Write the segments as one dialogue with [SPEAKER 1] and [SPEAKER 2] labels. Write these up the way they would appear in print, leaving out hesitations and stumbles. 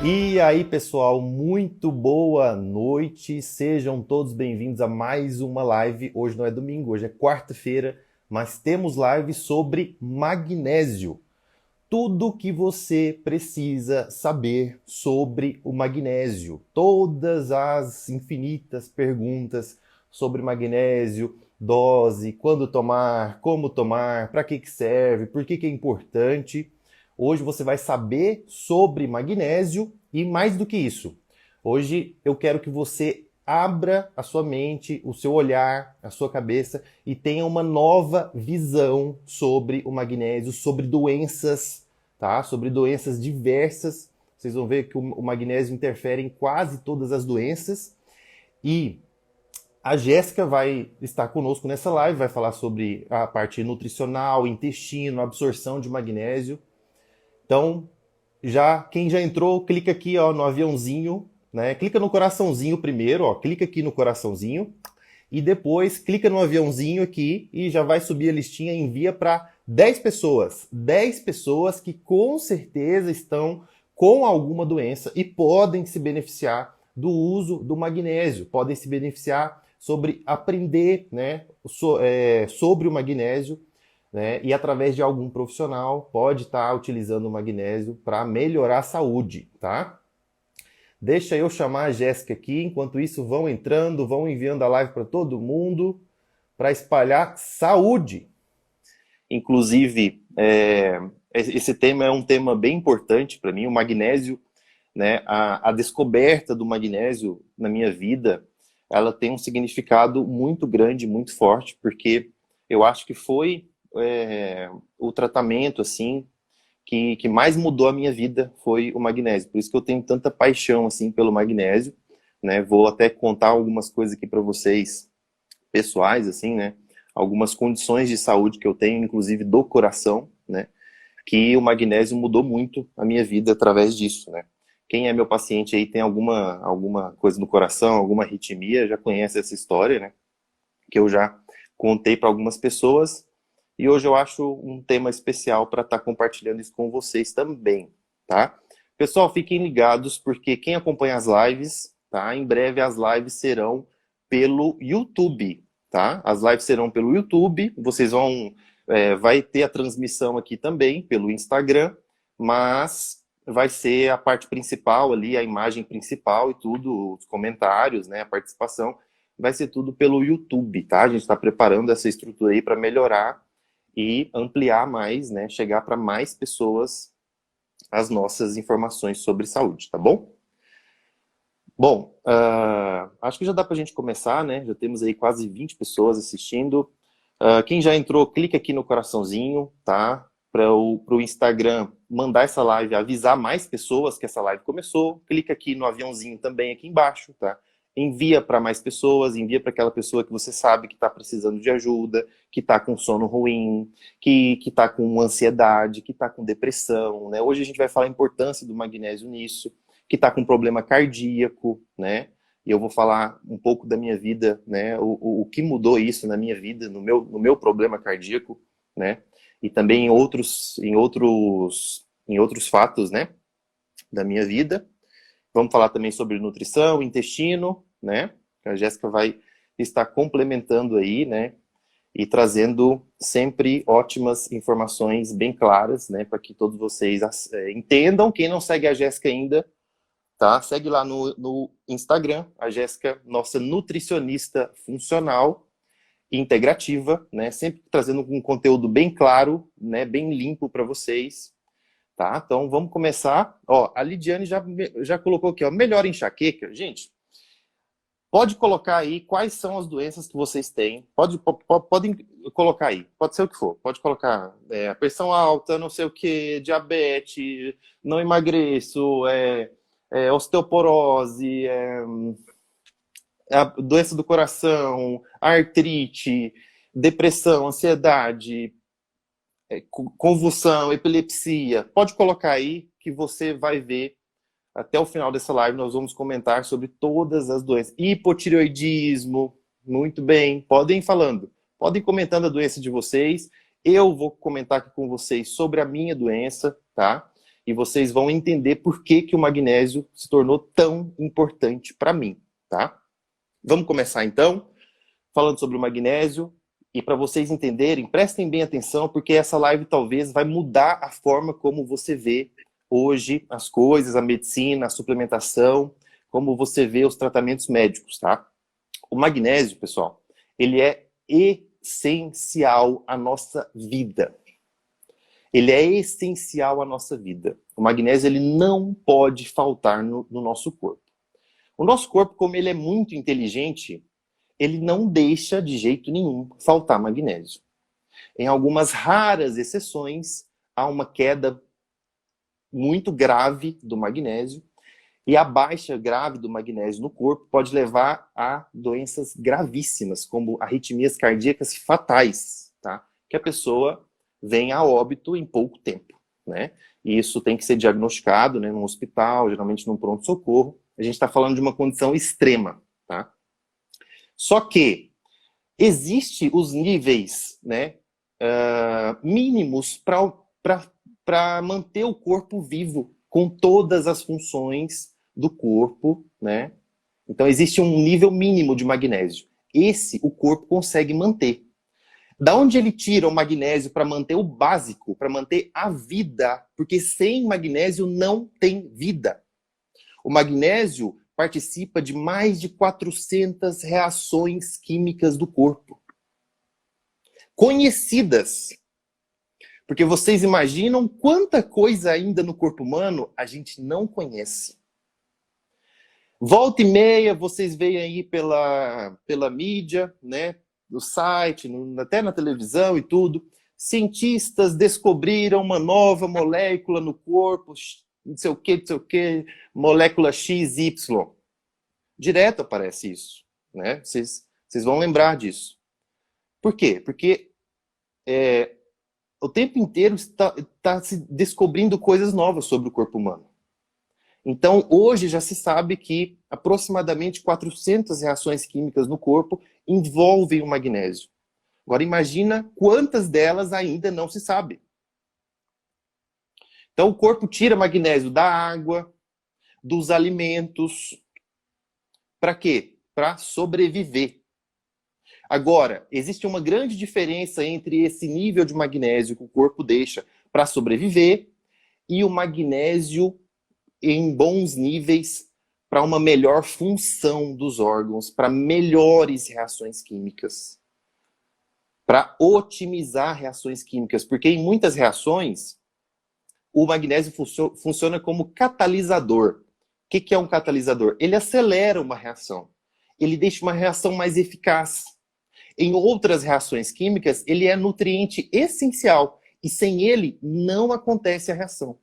[SPEAKER 1] E aí, pessoal, muito boa noite. Sejam todos bem-vindos a mais uma live. Hoje não é domingo, hoje é quarta-feira, mas temos live sobre magnésio. Tudo que você precisa saber sobre o magnésio. Todas as infinitas perguntas sobre magnésio, dose, quando tomar, como tomar, para que serve, por que é importante. Hoje você vai saber sobre magnésio e mais do que isso. Hoje eu quero que você abra a sua mente, o seu olhar, a sua cabeça e tenha uma nova visão sobre o magnésio, sobre doenças, tá? Sobre doenças diversas. Vocês vão ver que o magnésio interfere em quase todas as doenças. E a Jéssica vai estar conosco nessa live, vai falar sobre a parte nutricional, intestino, absorção de magnésio. Então, quem já entrou, clica aqui ó, no aviãozinho, né? Clica no coraçãozinho primeiro, ó, clica aqui no coraçãozinho e depois clica no aviãozinho aqui e já vai subir a listinha e envia para 10 pessoas. 10 pessoas que com certeza estão com alguma doença e podem se beneficiar do uso do magnésio, podem se beneficiar sobre aprender, né, sobre o magnésio, né, e através de algum profissional pode estar utilizando o magnésio para melhorar a saúde, tá? Deixa eu chamar a Jéssica aqui, enquanto isso vão entrando, vão enviando a live para todo mundo, para espalhar saúde. Inclusive, esse tema é um tema bem importante para mim, o magnésio, né, a descoberta do magnésio na minha vida, ela tem um significado muito grande, muito forte, porque eu acho que foi o tratamento, assim, que mais mudou a minha vida foi o magnésio. Por isso que eu tenho tanta paixão, assim, pelo magnésio, né? Vou até contar algumas coisas aqui para vocês, pessoais, assim, né? Algumas condições de saúde que eu tenho, inclusive do coração, né? Que o magnésio mudou muito a minha vida através disso, né? Quem é meu paciente aí tem alguma coisa no coração, alguma arritmia, já conhece essa história, né? Que eu já contei para algumas pessoas. E hoje eu acho um tema especial para estar compartilhando isso com vocês também, tá? Pessoal, fiquem ligados, porque quem acompanha as lives, tá? Em breve as lives serão pelo YouTube, tá? As lives serão pelo YouTube, vocês vão... vai ter a transmissão aqui também pelo Instagram, mas vai ser a parte principal ali, a imagem principal e tudo, os comentários, né? A participação, vai ser tudo pelo YouTube, tá? A gente está preparando essa estrutura aí para melhorar e ampliar mais, né, chegar para mais pessoas as nossas informações sobre saúde, tá bom? Bom, acho que já dá para a gente começar, né? Já temos aí quase 20 pessoas assistindo. Quem já entrou, clica aqui no coraçãozinho, tá? Para o Instagram mandar essa live, avisar mais pessoas que essa live começou. Clica aqui no aviãozinho também aqui embaixo, tá? Envia para mais pessoas, envia para aquela pessoa que você sabe que está precisando de ajuda, que está com sono ruim, que está com ansiedade, que está com depressão, né? Hoje a gente vai falar a importância do magnésio nisso, que está com problema cardíaco, né? E eu vou falar um pouco da minha vida, né? O que mudou isso na minha vida, no meu problema cardíaco, né? E também em outros fatos, né? Da minha vida. Vamos falar também sobre nutrição, intestino, né? A Jéssica vai estar complementando aí, né? E trazendo sempre ótimas informações bem claras, né? Para que todos vocês entendam. Quem não segue a Jéssica ainda, tá? Segue lá no Instagram, a Jéssica, nossa nutricionista funcional e integrativa, né? Sempre trazendo um conteúdo bem claro, né? Bem limpo para vocês. Tá? Então vamos começar. Ó, a Lidiane já colocou aqui, ó, melhor enxaqueca. Gente, pode colocar aí quais são as doenças que vocês têm. Podem colocar aí, pode ser o que for. Pode colocar pressão alta, não sei o que, diabetes, não emagreço, osteoporose, a doença do coração, artrite, depressão, ansiedade, convulsão, epilepsia. Pode colocar aí que você vai ver até o final dessa live. Nós vamos comentar sobre todas as doenças. Hipotireoidismo, muito bem. Podem ir falando. Podem ir comentando a doença de vocês. Eu vou comentar aqui com vocês sobre a minha doença, tá? e vocês vão entender por que que o magnésio se tornou tão importante para mim, tá? Vamos começar então, falando sobre o magnésio. E para vocês entenderem, prestem bem atenção, porque essa live talvez vai mudar a forma como você vê hoje as coisas, a medicina, a suplementação, como você vê os tratamentos médicos, tá? O magnésio, pessoal, ele é essencial à nossa vida. Ele é essencial à nossa vida. O magnésio, ele não pode faltar no nosso corpo. O nosso corpo, como ele é muito inteligente, ele não deixa de jeito nenhum faltar magnésio. Em algumas raras exceções, há uma queda muito grave do magnésio, e a baixa grave do magnésio no corpo pode levar a doenças gravíssimas, como arritmias cardíacas fatais, tá? Que a pessoa vem a óbito em pouco tempo, né? E isso tem que ser diagnosticado, né, num hospital, geralmente num pronto-socorro. A gente está falando de uma condição extrema, tá? Só que existem os níveis, né, mínimos para manter o corpo vivo com todas as funções do corpo, né? Então existe um nível mínimo de magnésio. Esse o corpo consegue manter. Da onde ele tira o magnésio para manter o básico, para manter a vida? Porque sem magnésio não tem vida. O magnésio participa de mais de 400 reações químicas do corpo. Conhecidas. Porque vocês imaginam quanta coisa ainda no corpo humano a gente não conhece. Volta e meia, vocês veem aí pela mídia, né, no site, até na televisão e tudo, cientistas descobriram uma nova molécula no corpo, não sei o que, molécula XY. Direto aparece isso, né? Vocês vão lembrar disso. Por quê? Porque o tempo inteiro está se descobrindo coisas novas sobre o corpo humano. Então, hoje já se sabe que aproximadamente 400 reações químicas no corpo envolvem o magnésio. Agora, imagina quantas delas ainda não se sabe. Então, o corpo tira magnésio da água, dos alimentos. Para quê? Para sobreviver. Agora, existe uma grande diferença entre esse nível de magnésio que o corpo deixa para sobreviver e o magnésio em bons níveis para uma melhor função dos órgãos, para melhores reações químicas, para otimizar reações químicas, porque em muitas reações o magnésio funciona como catalisador. O que é um catalisador? Ele acelera uma reação, ele deixa uma reação mais eficaz. Em outras reações químicas, ele é nutriente essencial e sem ele não acontece a reação.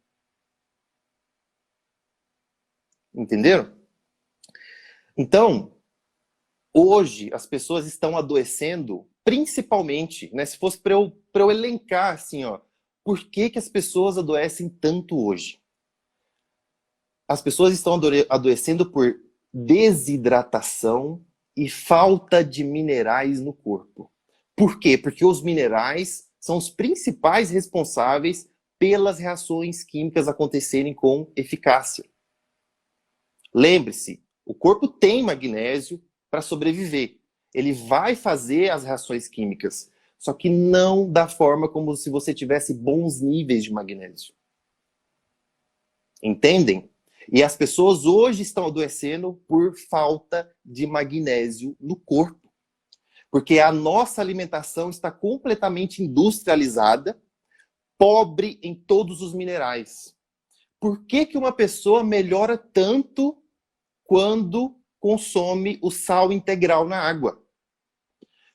[SPEAKER 1] Entenderam? Então, hoje as pessoas estão adoecendo, principalmente, né? Se fosse para eu elencar assim, ó, por que as pessoas adoecem tanto hoje? As pessoas estão adoecendo por desidratação e falta de minerais no corpo. Por quê? Porque os minerais são os principais responsáveis pelas reações químicas acontecerem com eficácia. Lembre-se, o corpo tem magnésio para sobreviver. Ele vai fazer as reações químicas, só que não da forma como se você tivesse bons níveis de magnésio. Entendem? E as pessoas hoje estão adoecendo por falta de magnésio no corpo. Porque a nossa alimentação está completamente industrializada, pobre em todos os minerais. Por que uma pessoa melhora tanto quando consome o sal integral na água?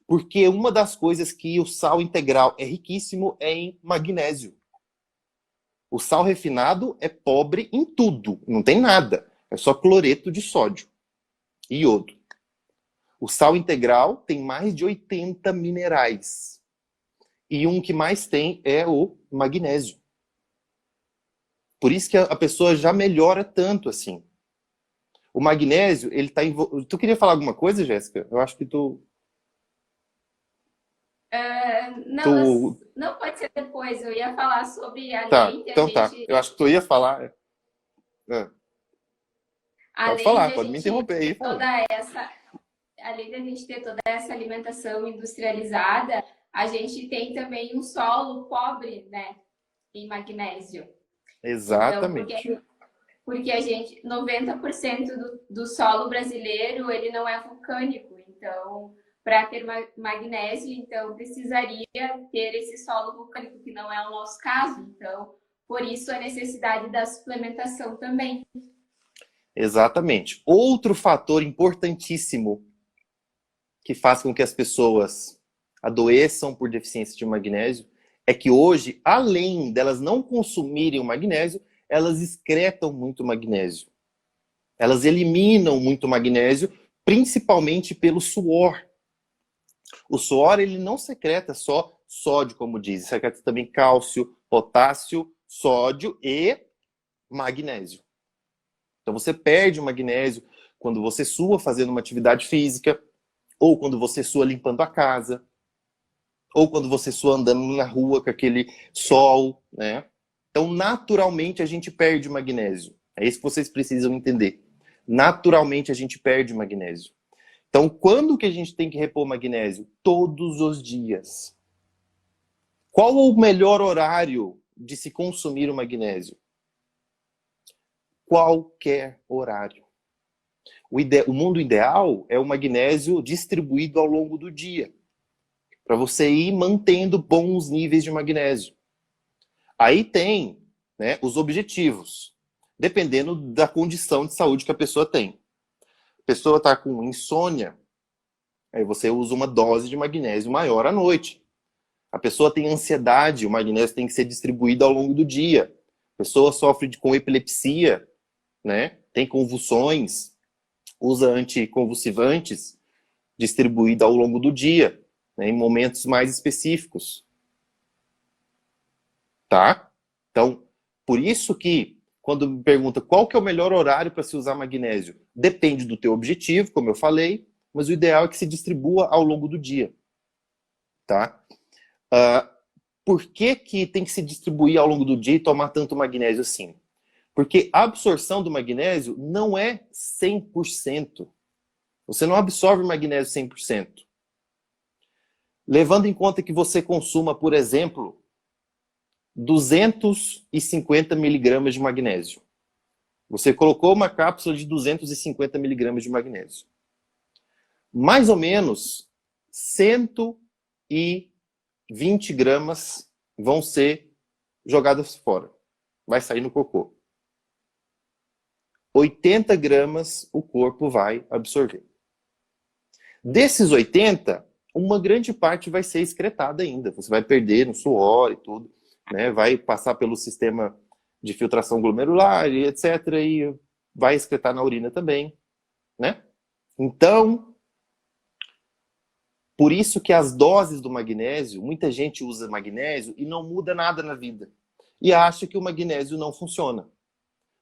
[SPEAKER 1] Porque uma das coisas que o sal integral é riquíssimo é em magnésio. O sal refinado é pobre em tudo, não tem nada. É só cloreto de sódio e iodo. O sal integral tem mais de 80 minerais. E um que mais tem é o magnésio. Por isso que a pessoa já melhora tanto assim. O magnésio, ele tá envolvido. Tu queria falar alguma coisa, Jéssica? Eu acho que tu...
[SPEAKER 2] Não,
[SPEAKER 1] tu
[SPEAKER 2] Não pode ser depois, eu ia falar sobre
[SPEAKER 1] Tá,
[SPEAKER 2] além de a
[SPEAKER 1] então tá.
[SPEAKER 2] gente,
[SPEAKER 1] Eu acho que tu ia falar. É, pode
[SPEAKER 2] além de
[SPEAKER 1] falar,
[SPEAKER 2] a
[SPEAKER 1] pode me
[SPEAKER 2] gente
[SPEAKER 1] interromper aí
[SPEAKER 2] ter
[SPEAKER 1] falando.
[SPEAKER 2] toda essa, além de a gente ter toda essa alimentação industrializada, a gente tem também um solo pobre, né, em magnésio. Então,
[SPEAKER 1] Exatamente.
[SPEAKER 2] porque a gente, 90% do solo brasileiro, ele não é vulcânico. Então, para ter magnésio, então precisaria ter esse solo vulcânico, que não é o nosso caso. Então, por isso a necessidade da suplementação também.
[SPEAKER 1] Exatamente. Outro fator importantíssimo que faz com que as pessoas adoeçam por deficiência de magnésio é que hoje, além delas não consumirem o magnésio, elas excretam muito magnésio. Elas eliminam muito magnésio, principalmente pelo suor. O suor, ele não secreta só sódio, como diz, secreta também cálcio, potássio, sódio e magnésio. Então você perde o magnésio quando você sua fazendo uma atividade física, ou quando você sua limpando a casa, ou quando você sua andando na rua com aquele sol, né? Então, naturalmente, a gente perde magnésio. É isso que vocês precisam entender. Naturalmente, a gente perde magnésio. Então, quando que a gente tem que repor magnésio? Todos os dias. Qual o melhor horário de se consumir o magnésio? Qualquer horário. O mundo ideal é o magnésio distribuído ao longo do dia, para você ir mantendo bons níveis de magnésio. Aí tem, né, os objetivos, dependendo da condição de saúde que a pessoa tem. A pessoa está com insônia, aí você usa uma dose de magnésio maior à noite. A pessoa tem ansiedade, o magnésio tem que ser distribuído ao longo do dia. A pessoa sofre com epilepsia, né, tem convulsões, usa anticonvulsivantes, distribuído ao longo do dia, né, em momentos mais específicos. Tá? Então, por isso que, quando me pergunta qual que é o melhor horário para se usar magnésio, depende do teu objetivo, como eu falei, mas o ideal é que se distribua ao longo do dia. Tá? Por que que tem que se distribuir ao longo do dia e tomar tanto magnésio assim? Porque a absorção do magnésio não é 100%. Você não absorve magnésio 100%. Levando em conta que você consuma, por exemplo, 250 miligramas de magnésio. Você colocou uma cápsula de 250 miligramas de magnésio. Mais ou menos 120 gramas vão ser jogadas fora. Vai sair no cocô. 80 gramas o corpo vai absorver. Desses 80, uma grande parte vai ser excretada ainda. Você vai perder no suor e tudo, né? Vai passar pelo sistema de filtração glomerular, e etc. E vai excretar na urina também, né? Então, por isso que as doses do magnésio, muita gente usa magnésio e não muda nada na vida. E acha que o magnésio não funciona.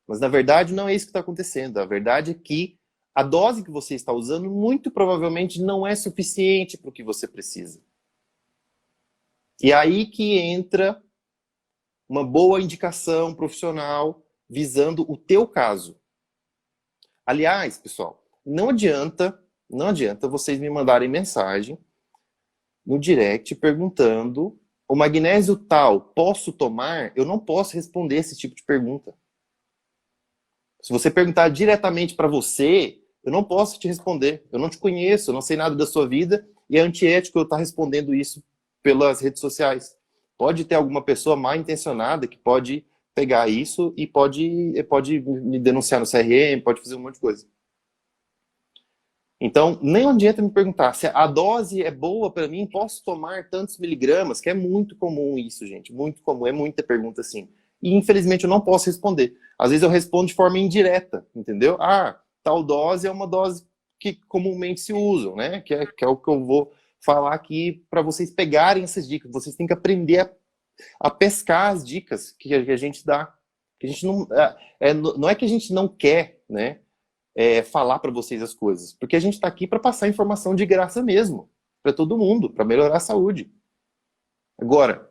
[SPEAKER 1] Mas na verdade não é isso que está acontecendo. A verdade é que a dose que você está usando muito provavelmente não é suficiente para o que você precisa. E aí que entra uma boa indicação profissional visando o teu caso. Aliás, pessoal, não adianta vocês me mandarem mensagem no direct perguntando: o magnésio tal, posso tomar? Eu não posso responder esse tipo de pergunta. Se você perguntar diretamente para você, eu não posso te responder. Eu não te conheço, eu não sei nada da sua vida e é antiético eu estar respondendo isso pelas redes sociais. Pode ter alguma pessoa mal intencionada que pode pegar isso e pode me denunciar no CRM, pode fazer um monte de coisa. Então, nem adianta me perguntar se a dose é boa para mim, posso tomar tantos miligramas, que é muito comum isso, gente, muito comum, é muita pergunta assim. E infelizmente eu não posso responder. Às vezes eu respondo de forma indireta, entendeu? Ah, tal dose é uma dose que comumente se usam, né? Que é o que eu vou falar aqui para vocês pegarem essas dicas. Vocês têm que aprender a pescar as dicas que a gente dá. Que a gente não é que a gente não quer, né? Falar para vocês as coisas, porque a gente está aqui para passar informação de graça mesmo, para todo mundo, para melhorar a saúde. Agora,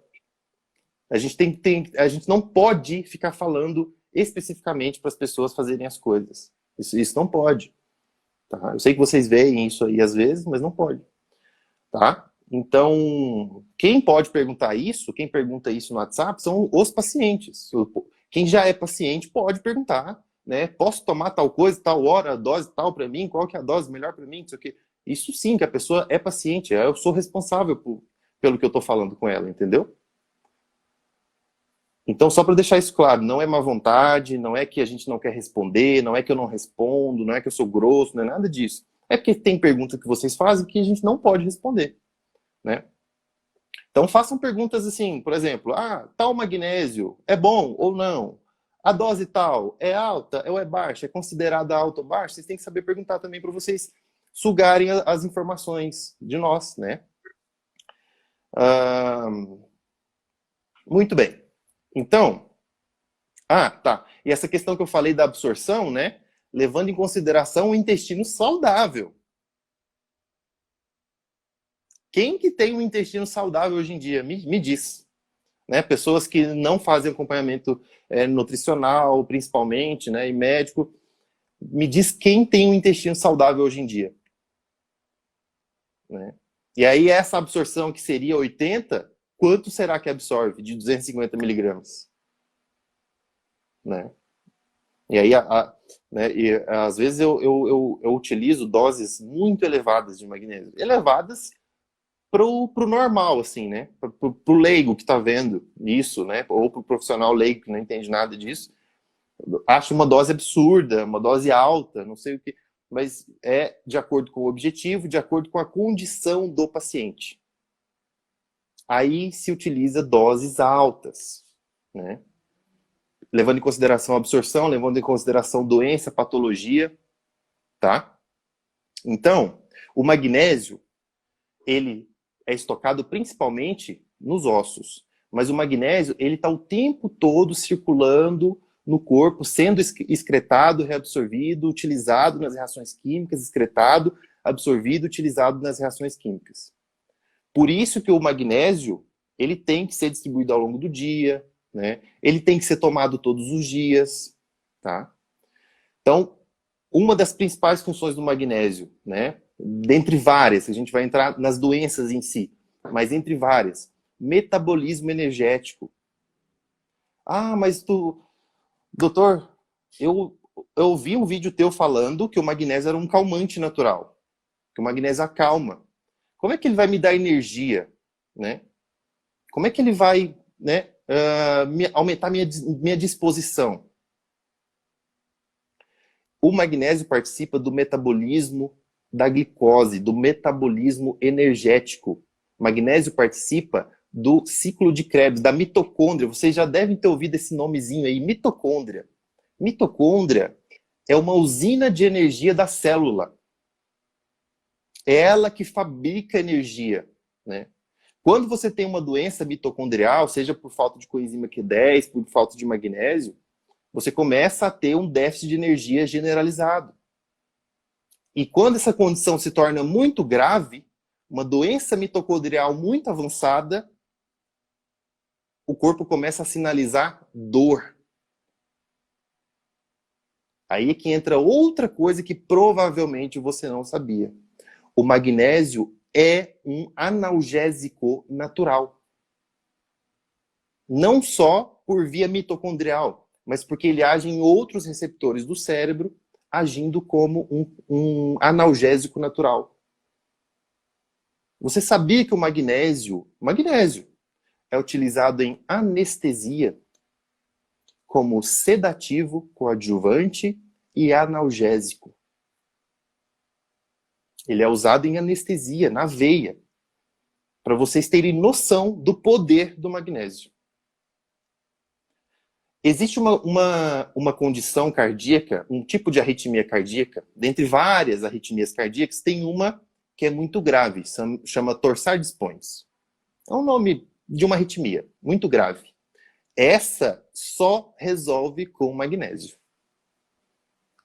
[SPEAKER 1] A gente não pode ficar falando especificamente para as pessoas fazerem as coisas. Isso não pode. Tá? Eu sei que vocês veem isso aí às vezes, mas não pode. Tá? Então, quem pode perguntar isso, quem pergunta isso no WhatsApp, são os pacientes. Quem já é paciente pode perguntar, né? Posso tomar tal coisa, tal hora, dose tal para mim? Qual que é a dose melhor para mim? Isso aqui. Isso sim, que a pessoa é paciente. Eu sou responsável pelo que eu estou falando com ela, entendeu? Então, só para deixar isso claro, não é má vontade, não é que a gente não quer responder, não é que eu não respondo, não é que eu sou grosso, não é nada disso. É porque tem perguntas que vocês fazem que a gente não pode responder, né? Então, façam perguntas assim, por exemplo, tal magnésio é bom ou não? A dose tal é alta ou é baixa? É considerada alta ou baixa? Vocês têm que saber perguntar também para vocês sugarem as informações de nós, né? Muito bem. Então, tá. E essa questão que eu falei da absorção, né? Levando em consideração o intestino saudável. Quem que tem um intestino saudável hoje em dia? Me diz. Né? Pessoas que não fazem acompanhamento nutricional, principalmente, né? E médico. Me diz quem tem um intestino saudável hoje em dia. Né? E aí essa absorção que seria 80, quanto será que absorve de 250 miligramas? Né? E aí, né, e, às vezes eu utilizo doses muito elevadas de magnésio. Elevadas pro normal, assim, né? Pro leigo que tá vendo isso, né? Ou pro profissional leigo que não entende nada disso. Acho uma dose absurda, uma dose alta, não sei o que. Mas é de acordo com o objetivo, de acordo com a condição do paciente. Aí se utiliza doses altas, né? Levando em consideração a absorção, levando em consideração doença, patologia, tá? Então, o magnésio, ele é estocado principalmente nos ossos, mas o magnésio, ele está o tempo todo circulando no corpo, sendo excretado, reabsorvido, utilizado nas reações químicas, excretado, absorvido, utilizado nas reações químicas. Por isso que o magnésio, ele tem que ser distribuído ao longo do dia, né? Ele tem que ser tomado todos os dias, tá? Então, uma das principais funções do magnésio, né? Dentre várias, a gente vai entrar nas doenças em si, mas entre várias, metabolismo energético. Mas doutor, eu vi um vídeo teu falando que o magnésio era um calmante natural, que o magnésio acalma. Como é que ele vai me dar energia, né? Como é que ele vai, né, aumentar minha disposição? O magnésio participa do metabolismo da glicose, do metabolismo energético. O magnésio participa do ciclo de Krebs, da mitocôndria. Vocês já devem ter ouvido esse nomezinho aí, mitocôndria. Mitocôndria é uma usina de energia da célula. É ela que fabrica energia, né? Quando você tem uma doença mitocondrial, seja por falta de coenzima Q10, por falta de magnésio, você começa a ter um déficit de energia generalizado. E quando essa condição se torna muito grave, uma doença mitocondrial muito avançada, o corpo começa a sinalizar dor. Aí é que entra outra coisa que provavelmente você não sabia. O magnésio é um analgésico natural. Não só por via mitocondrial, mas porque ele age em outros receptores do cérebro, agindo como um analgésico natural. Você sabia que o magnésio é utilizado em anestesia como sedativo, coadjuvante e analgésico? Ele é usado em anestesia, na veia, para vocês terem noção do poder do magnésio. Existe uma condição cardíaca, um tipo de arritmia cardíaca, dentre várias arritmias cardíacas, tem uma que é muito grave, chama torsades points. É um nome de uma arritmia, muito grave. Essa só resolve com magnésio.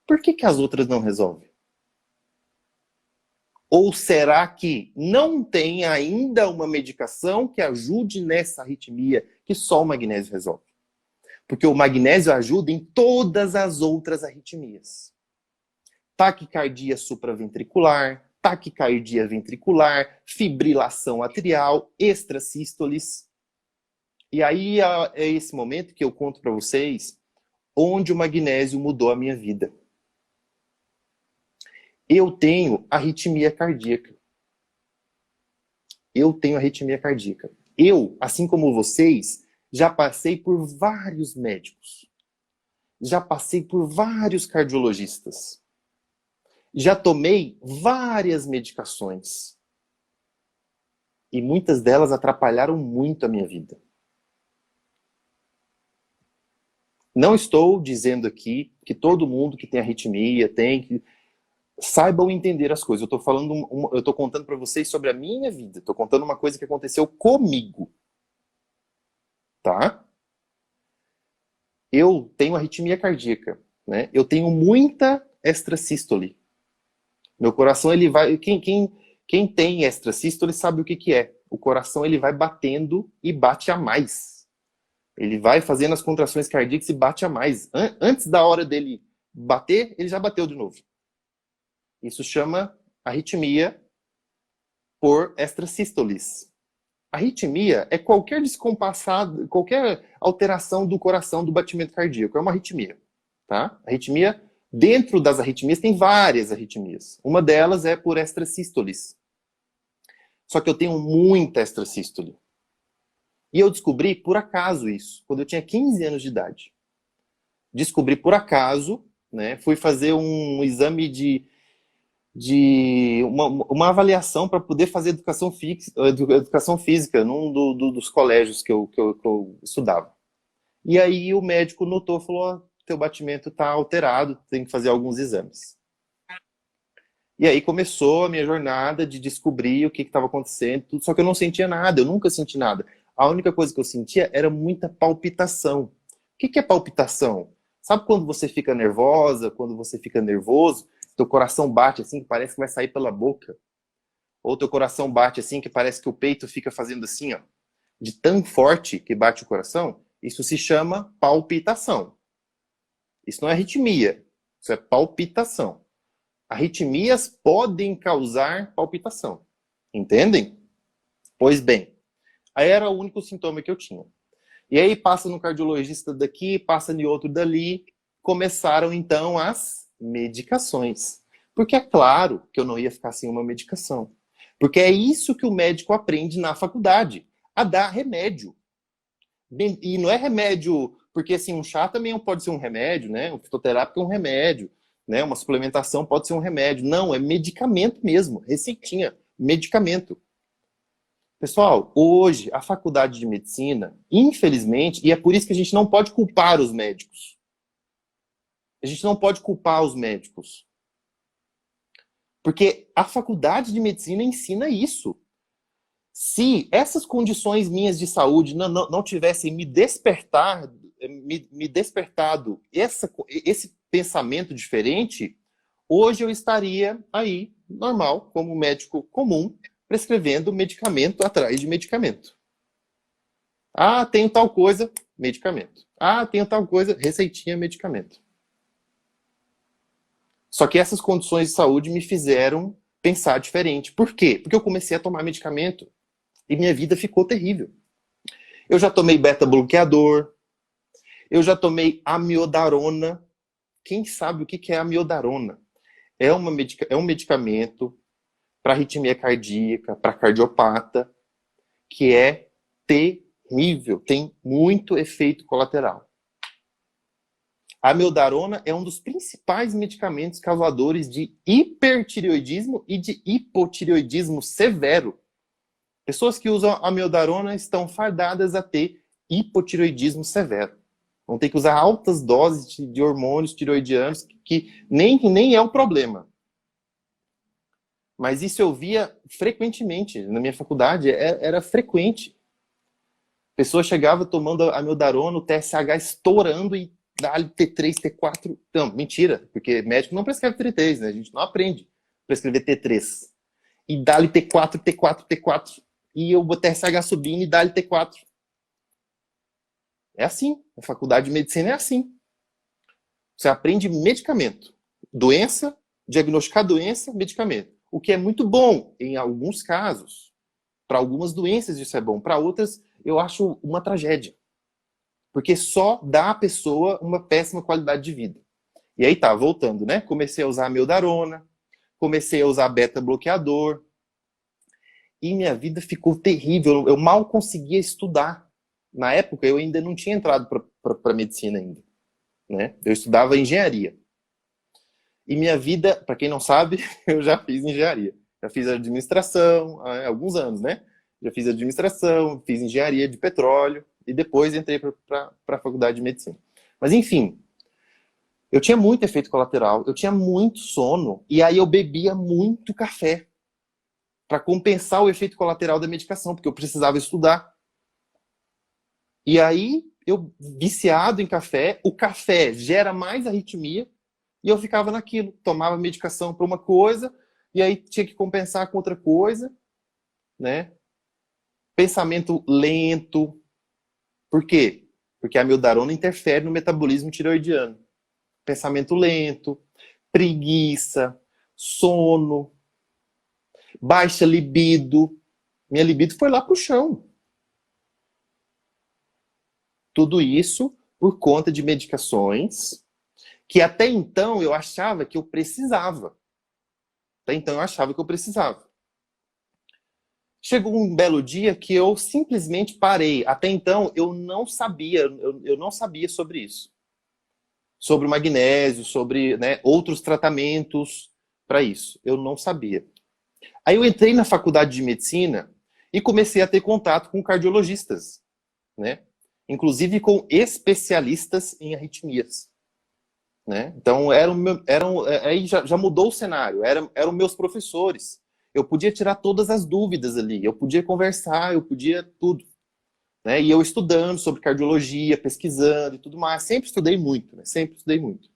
[SPEAKER 1] Por que as outras não resolvem? Ou será que não tem ainda uma medicação que ajude nessa arritmia que só o magnésio resolve? Porque o magnésio ajuda em todas as outras arritmias. Taquicardia supraventricular, taquicardia ventricular, fibrilação atrial, extrasístoles. E aí é esse momento que eu conto para vocês onde o magnésio mudou a minha vida. Eu tenho arritmia cardíaca. Eu, assim como vocês, já passei por vários médicos. Já passei por vários cardiologistas. Já tomei várias medicações. E muitas delas atrapalharam muito a minha vida. Não estou dizendo aqui que todo mundo que tem arritmia tem que... Saibam entender as coisas. Eu estou contando para vocês sobre a minha vida. Estou contando uma coisa que aconteceu comigo. Tá? Eu tenho arritmia cardíaca, né? Eu tenho muita extrasístole. Meu coração, ele vai... Quem tem extrasístole sabe o que é. O coração, ele vai batendo e bate a mais. Ele vai fazendo as contrações cardíacas e bate a mais. Antes da hora dele bater, ele já bateu de novo. Isso chama arritmia por extrasístoles. Arritmia é qualquer descompassado, qualquer alteração do coração, do batimento cardíaco. É uma arritmia. Tá? Arritmia, dentro das arritmias, tem várias arritmias. Uma delas é por extrasístoles. Só que eu tenho muita extrasístole. E eu descobri por acaso isso, quando eu tinha 15 anos de idade. Descobri por acaso, né? Fui fazer um exame de uma avaliação para poder fazer educação física num dos colégios que eu estudava. E aí o médico notou, falou, teu batimento está alterado, tem que fazer alguns exames. E aí começou a minha jornada de descobrir o que estava acontecendo, só que eu não sentia nada, eu nunca senti nada. A única coisa que eu sentia era muita palpitação. O que é palpitação? Sabe quando você fica nervosa, quando você fica nervoso, teu coração bate assim, que parece que vai sair pela boca? Ou teu coração bate assim, que parece que o peito fica fazendo assim, ó, de tão forte que bate o coração? Isso se chama palpitação. Isso não é arritmia, isso é palpitação. Arritmias podem causar palpitação. Entendem? Pois bem, aí era o único sintoma que eu tinha. E aí passa no cardiologista daqui, passa em outro dali. Começaram então as medicações. Porque é claro que eu não ia ficar sem uma medicação. Porque é isso que o médico aprende na faculdade, a dar remédio. E não é remédio, porque assim, um chá também pode ser um remédio, né? Um fitoterápico é um remédio, né? Uma suplementação pode ser um remédio. Não, é medicamento mesmo, receitinha, medicamento. Pessoal, hoje a faculdade de medicina, infelizmente, e é por isso que a gente não pode culpar os médicos. A gente não pode culpar os médicos. Porque a faculdade de medicina ensina isso. Se essas condições minhas de saúde não tivessem me despertado esse pensamento diferente, hoje eu estaria aí, normal, como médico comum, prescrevendo medicamento atrás de medicamento. Ah, tenho tal coisa, medicamento. Ah, tenho tal coisa, receitinha, medicamento. Só que essas condições de saúde me fizeram pensar diferente. Por quê? Porque eu comecei a tomar medicamento e minha vida ficou terrível. Eu já tomei beta-bloqueador, eu já tomei amiodarona. Quem sabe o que é amiodarona? É um medicamento para arritmia cardíaca, para cardiopata, que é terrível, tem muito efeito colateral. A amiodarona é um dos principais medicamentos causadores de hipertireoidismo e de hipotireoidismo severo. Pessoas que usam amiodarona estão fardadas a ter hipotireoidismo severo. Vão ter que usar altas doses de hormônios tireoidianos, que nem é o problema. Mas isso eu via frequentemente. Na minha faculdade era frequente. A pessoa chegava tomando amiodarona, o TSH estourando e dá-lhe T3, T4. Não, mentira, porque médico não prescreve T3, né? A gente não aprende a prescrever T3. e dá-lhe T4, T4, T4, e o TSH subindo e dá-lhe T4. É assim. A faculdade de medicina é assim. Você aprende medicamento. Doença, diagnosticar doença, medicamento. O que é muito bom em alguns casos. Para algumas doenças isso é bom. Para outras, eu acho uma tragédia. Porque só dá à pessoa uma péssima qualidade de vida. E aí tá, voltando, né? Comecei a usar amiodarona, comecei a usar beta-bloqueador, e minha vida ficou terrível. Eu mal conseguia estudar. Na época, eu ainda não tinha entrado para medicina ainda. Né? Eu estudava engenharia. E minha vida, para quem não sabe, eu já fiz engenharia. Já fiz administração há alguns anos, né? Já fiz administração, fiz engenharia de petróleo e depois entrei para a faculdade de medicina. Mas enfim, eu tinha muito efeito colateral, eu tinha muito sono e aí eu bebia muito café para compensar o efeito colateral da medicação, porque eu precisava estudar. E aí, eu viciado em café, o café gera mais arritmia e eu ficava naquilo. Tomava medicação para uma coisa e aí tinha que compensar com outra coisa, né? Pensamento lento. Por quê? Porque a amiodarona interfere no metabolismo tireoidiano. Pensamento lento, preguiça, sono, baixa libido. Minha libido foi lá pro chão. Tudo isso por conta de medicações que até então eu achava que eu precisava. Até então eu achava que eu precisava. Chegou um belo dia que eu simplesmente parei. Até então eu não sabia, eu não sabia sobre isso. Sobre o magnésio, sobre, né, outros tratamentos para isso. Eu não sabia. Aí eu entrei na faculdade de medicina e comecei a ter contato com cardiologistas, né? Inclusive com especialistas em arritmias. Né? Então, aí já mudou o cenário, eram meus professores. Eu podia tirar todas as dúvidas ali, eu podia conversar, eu podia tudo. Né? E eu estudando sobre cardiologia, pesquisando e tudo mais. Sempre estudei muito, né? Sempre estudei muito.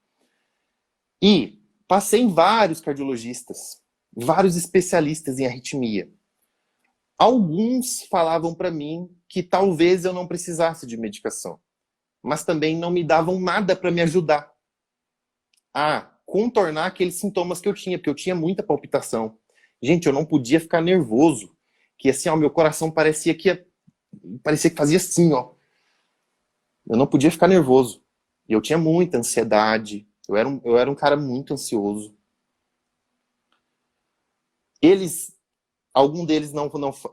[SPEAKER 1] E passei em vários cardiologistas, vários especialistas em arritmia. Alguns falavam para mim que talvez eu não precisasse de medicação, mas também não me davam nada para me ajudar a contornar aqueles sintomas que eu tinha, porque eu tinha muita palpitação. Gente, eu não podia ficar nervoso, que assim, ó, meu coração parecia que fazia assim, ó. Eu não podia ficar nervoso. E eu tinha muita ansiedade. Eu era um cara muito ansioso. Algum deles não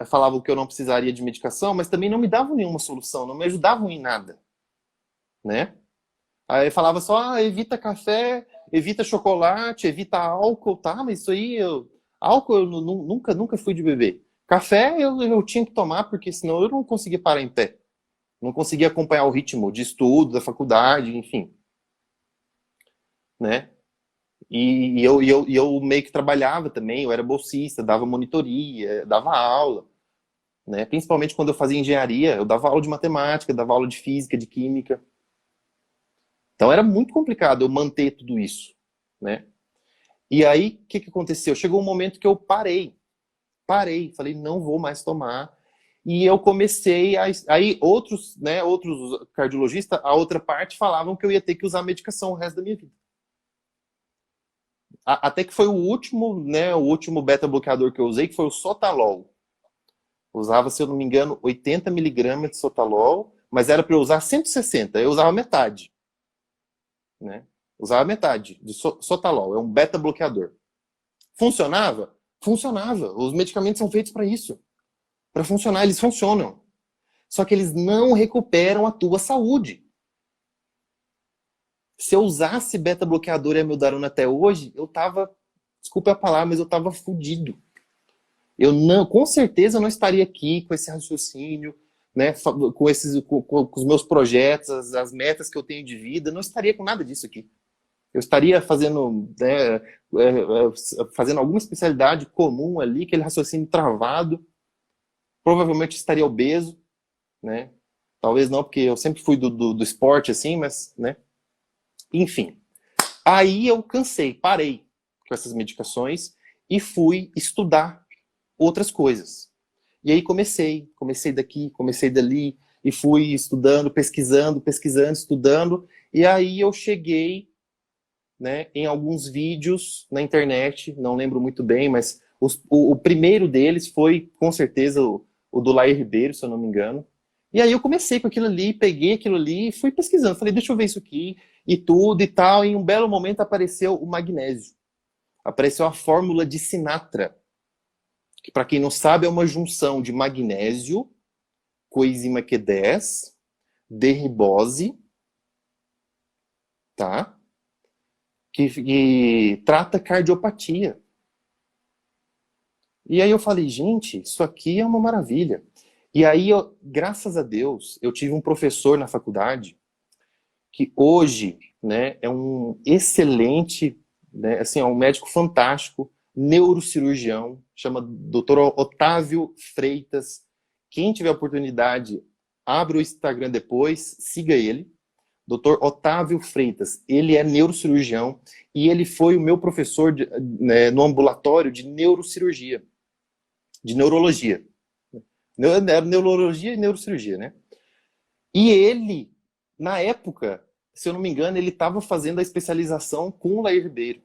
[SPEAKER 1] falavam que eu não precisaria de medicação, mas também não me davam nenhuma solução, não me ajudavam em nada, né? Aí falava só, evita café, evita chocolate, evita álcool, tá? Mas isso aí, álcool eu nunca fui de beber. Café eu tinha que tomar, porque senão eu não conseguia parar em pé. Não conseguia acompanhar o ritmo de estudo, da faculdade, enfim. Né? E eu meio que trabalhava também, eu era bolsista, dava monitoria, dava aula. Né? Principalmente quando eu fazia engenharia, eu dava aula de matemática, dava aula de física, de química. Então era muito complicado eu manter tudo isso, né? E aí, o que aconteceu? Chegou um momento que eu parei, falei, não vou mais tomar. E eu comecei aí outros cardiologistas, a outra parte falavam que eu ia ter que usar medicação o resto da minha vida. Até que foi o último beta-bloqueador que eu usei, que foi o Sotalol. Usava, se eu não me engano, 80 miligramas de Sotalol, mas era para eu usar 160, eu usava metade. Né? Usava metade de Sotalol, é um beta-bloqueador. Funcionava? Funcionava. Os medicamentos são feitos para isso. Para funcionar, eles funcionam. Só que eles não recuperam a tua saúde. Se eu usasse beta-bloqueador e amiodarona até hoje, eu tava, desculpa a palavra, mas eu tava fudido. Com certeza eu não estaria aqui com esse raciocínio, né, com os meus projetos, as metas que eu tenho de vida, não estaria com nada disso aqui. Eu estaria fazendo, né, fazendo alguma especialidade comum ali, aquele raciocínio travado. Provavelmente estaria obeso, né? Talvez não, porque eu sempre fui do esporte assim, mas, né? Enfim. Aí eu cansei, parei com essas medicações e fui estudar outras coisas. E aí comecei daqui, comecei dali, e fui estudando, pesquisando, estudando, e aí eu cheguei, né, em alguns vídeos na internet, não lembro muito bem, mas o primeiro deles foi, com certeza, o do Lair Ribeiro, se eu não me engano. E aí eu comecei com aquilo ali, peguei aquilo ali e fui pesquisando. Falei, deixa eu ver isso aqui, e tudo e tal. E em um belo momento apareceu o magnésio. Apareceu a fórmula de Sinatra, que para quem não sabe é uma junção de magnésio, coenzima Q10, D-ribose, tá? Que trata cardiopatia. E aí eu falei, gente, isso aqui é uma maravilha. E aí, graças a Deus, eu tive um professor na faculdade que hoje, né, é um excelente, né, assim, é um médico fantástico, neurocirurgião, chama Dr. Otávio Freitas. Quem tiver oportunidade, abre o Instagram depois, siga ele. Dr. Otávio Freitas, ele é neurocirurgião e ele foi o meu professor né, no ambulatório de neurocirurgia, de neurologia. Neurologia e neurocirurgia, né? E ele, na época, se eu não me engano, ele estava fazendo a especialização com o Lair Ribeiro.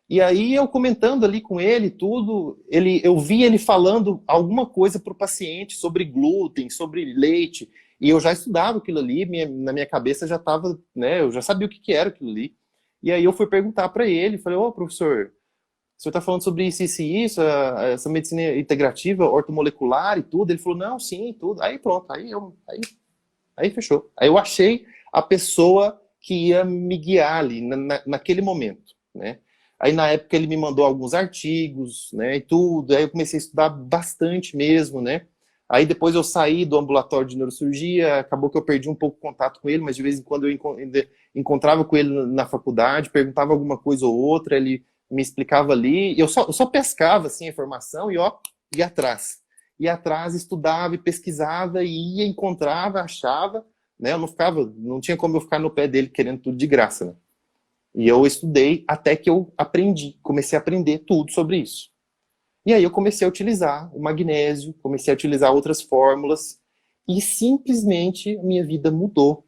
[SPEAKER 1] E aí eu comentando ali com ele tudo, eu vi ele falando alguma coisa para o paciente sobre glúten, sobre leite, e eu já estudava aquilo ali, na minha cabeça já estava, né, eu já sabia o que era aquilo ali. E aí eu fui perguntar para ele, falei, ô professor, o senhor está falando sobre isso e isso, essa medicina integrativa, ortomolecular e tudo? Ele falou, não, sim, tudo. Aí pronto, aí fechou. Aí eu achei a pessoa que ia me guiar ali naquele momento, né? Aí na época ele me mandou alguns artigos, né, e tudo. Aí eu comecei a estudar bastante mesmo, né? Aí depois eu saí do ambulatório de neurocirurgia, acabou que eu perdi um pouco o contato com ele, mas de vez em quando eu encontrava com ele na faculdade, perguntava alguma coisa ou outra, ele me explicava ali, e eu só pescava assim a informação e ó, ia atrás. Ia atrás, estudava e pesquisava, e ia, encontrava, achava, né? Eu não tinha como eu ficar no pé dele querendo tudo de graça, né? E eu estudei até que eu comecei a aprender tudo sobre isso. E aí eu comecei a utilizar o magnésio, comecei a utilizar outras fórmulas, e simplesmente a minha vida mudou.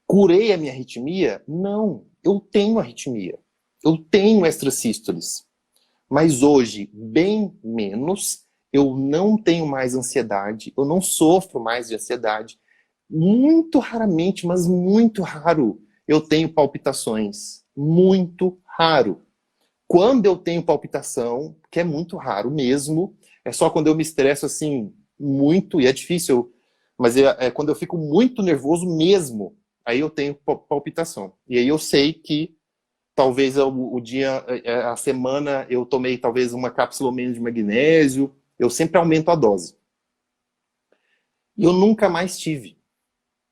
[SPEAKER 1] Curei a minha arritmia? Não, eu tenho arritmia. Eu tenho extrasístoles. Mas hoje, bem menos, eu não tenho mais ansiedade, eu não sofro mais de ansiedade. Muito raramente, mas muito raro, eu tenho palpitações. Muito raro. Quando eu tenho palpitação, que é muito raro mesmo, é só quando eu me estresso assim, muito, e é difícil, mas é quando eu fico muito nervoso mesmo, aí eu tenho palpitação. E aí eu sei que talvez o dia, a semana, eu tomei talvez uma cápsula ou menos de magnésio, eu sempre aumento a dose. E eu nunca mais tive.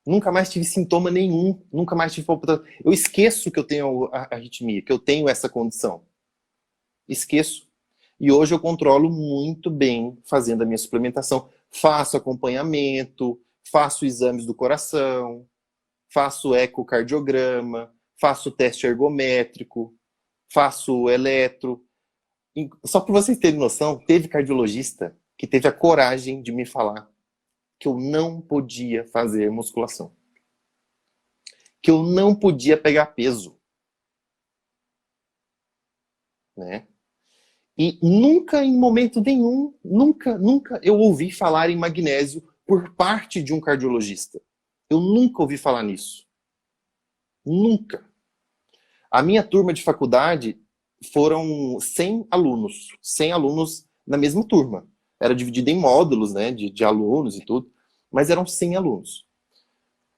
[SPEAKER 1] Nunca mais tive sintoma nenhum, nunca mais tive palpitação. Eu esqueço que eu tenho a arritmia, que eu tenho essa condição. Esqueço. E hoje eu controlo muito bem fazendo a minha suplementação. Faço acompanhamento, faço exames do coração, faço ecocardiograma, faço teste ergométrico, faço eletro. Só para vocês terem noção, teve cardiologista que teve a coragem de me falar que eu não podia fazer musculação. Que eu não podia pegar peso. Né? E nunca, em momento nenhum, nunca eu ouvi falar em magnésio por parte de um cardiologista. Eu nunca ouvi falar nisso. Nunca. A minha turma de faculdade foram 100 alunos. 100 alunos na mesma turma. Era dividido em módulos, né, de alunos e tudo. Mas eram 100 alunos.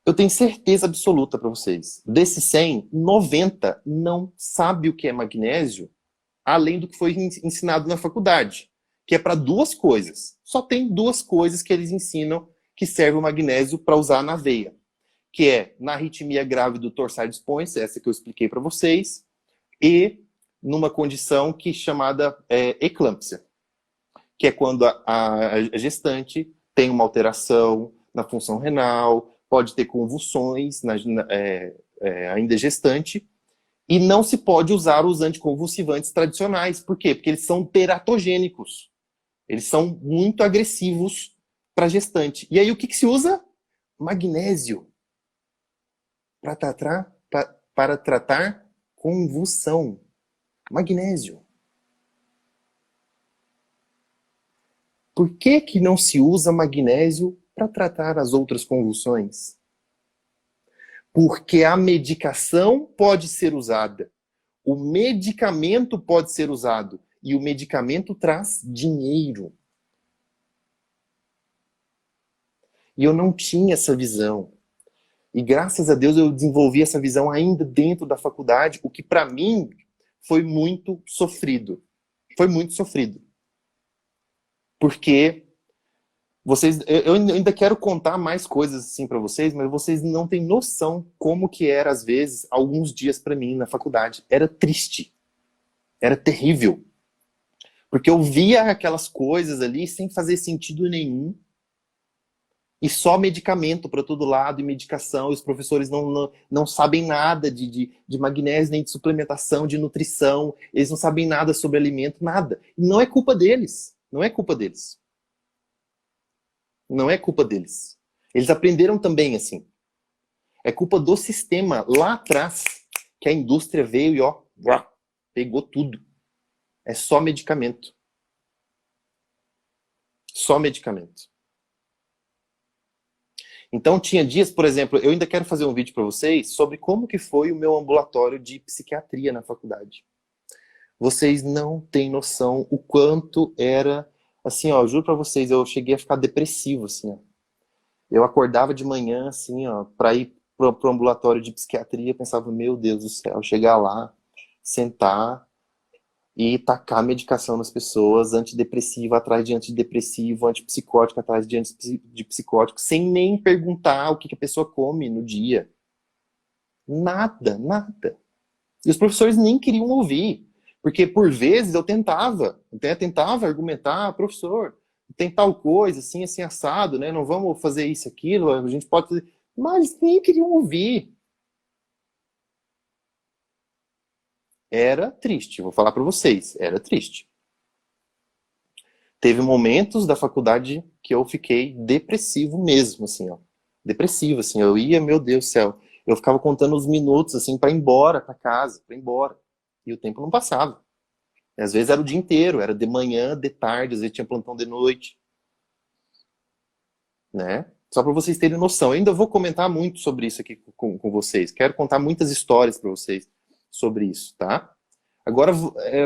[SPEAKER 1] Eu tenho certeza absoluta para vocês. Desses 100, 90 não sabe o que é magnésio, além do que foi ensinado na faculdade, que é para duas coisas. Só tem duas coisas que eles ensinam que serve o magnésio para usar na veia, que é na arritmia grave do torsades pons, essa que eu expliquei para vocês, e numa condição que chamada eclâmpsia, que é quando a gestante tem uma alteração na função renal, pode ter convulsões ainda gestante, E não se pode usar os anticonvulsivantes tradicionais. Por quê? Porque eles são teratogênicos. Eles são muito agressivos para a gestante. E aí o que se usa? Magnésio. Para tratar convulsão. Magnésio. Por que não se usa magnésio para tratar as outras convulsões? Porque a medicação pode ser usada. O medicamento pode ser usado. E o medicamento traz dinheiro. E eu não tinha essa visão. E graças a Deus eu desenvolvi essa visão ainda dentro da faculdade, o que para mim foi muito sofrido. Foi muito sofrido. Porque eu ainda quero contar mais coisas assim para vocês, mas vocês não têm noção como que era às vezes alguns dias para mim na faculdade. Era triste. Era terrível. Porque eu via aquelas coisas ali sem fazer sentido nenhum. E só medicamento para todo lado, e medicação, e os professores não sabem nada de magnésio, nem de suplementação, de nutrição, eles não sabem nada sobre alimento, nada. E não é culpa deles, não é culpa deles. Não é culpa deles. Eles aprenderam também assim. É culpa do sistema lá atrás, que a indústria veio e ó, pegou tudo. É só medicamento. Só medicamento. Então tinha dias, por exemplo, eu ainda quero fazer um vídeo para vocês sobre como que foi o meu ambulatório de psiquiatria na faculdade. Vocês não têm noção o quanto era, assim, ó, eu juro para vocês, eu cheguei a ficar depressivo, assim, ó. Eu acordava de manhã, assim, ó, para ir pro ambulatório de psiquiatria, pensava, meu Deus do céu, chegar lá, sentar e tacar medicação nas pessoas, antidepressivo atrás de antidepressivo, antipsicótico atrás de psicótico, sem nem perguntar o que a pessoa come no dia. Nada, nada. E os professores nem queriam ouvir, porque por vezes eu tentava argumentar, professor, tem tal coisa, assim, assim, assado, né? Não vamos fazer isso, aquilo, a gente pode fazer... Mas nem queriam ouvir. Era triste, vou falar para vocês, era triste. Teve momentos da faculdade que eu fiquei depressivo mesmo, assim, ó. Depressivo, assim, eu ia, meu Deus do céu, eu ficava contando os minutos, assim, para ir embora, para casa, para ir embora. E o tempo não passava. Às vezes era o dia inteiro, era de manhã, de tarde, às vezes tinha plantão de noite. Né? Só para vocês terem noção. Eu ainda vou comentar muito sobre isso aqui com vocês. Quero contar muitas histórias para vocês sobre isso, tá? Agora,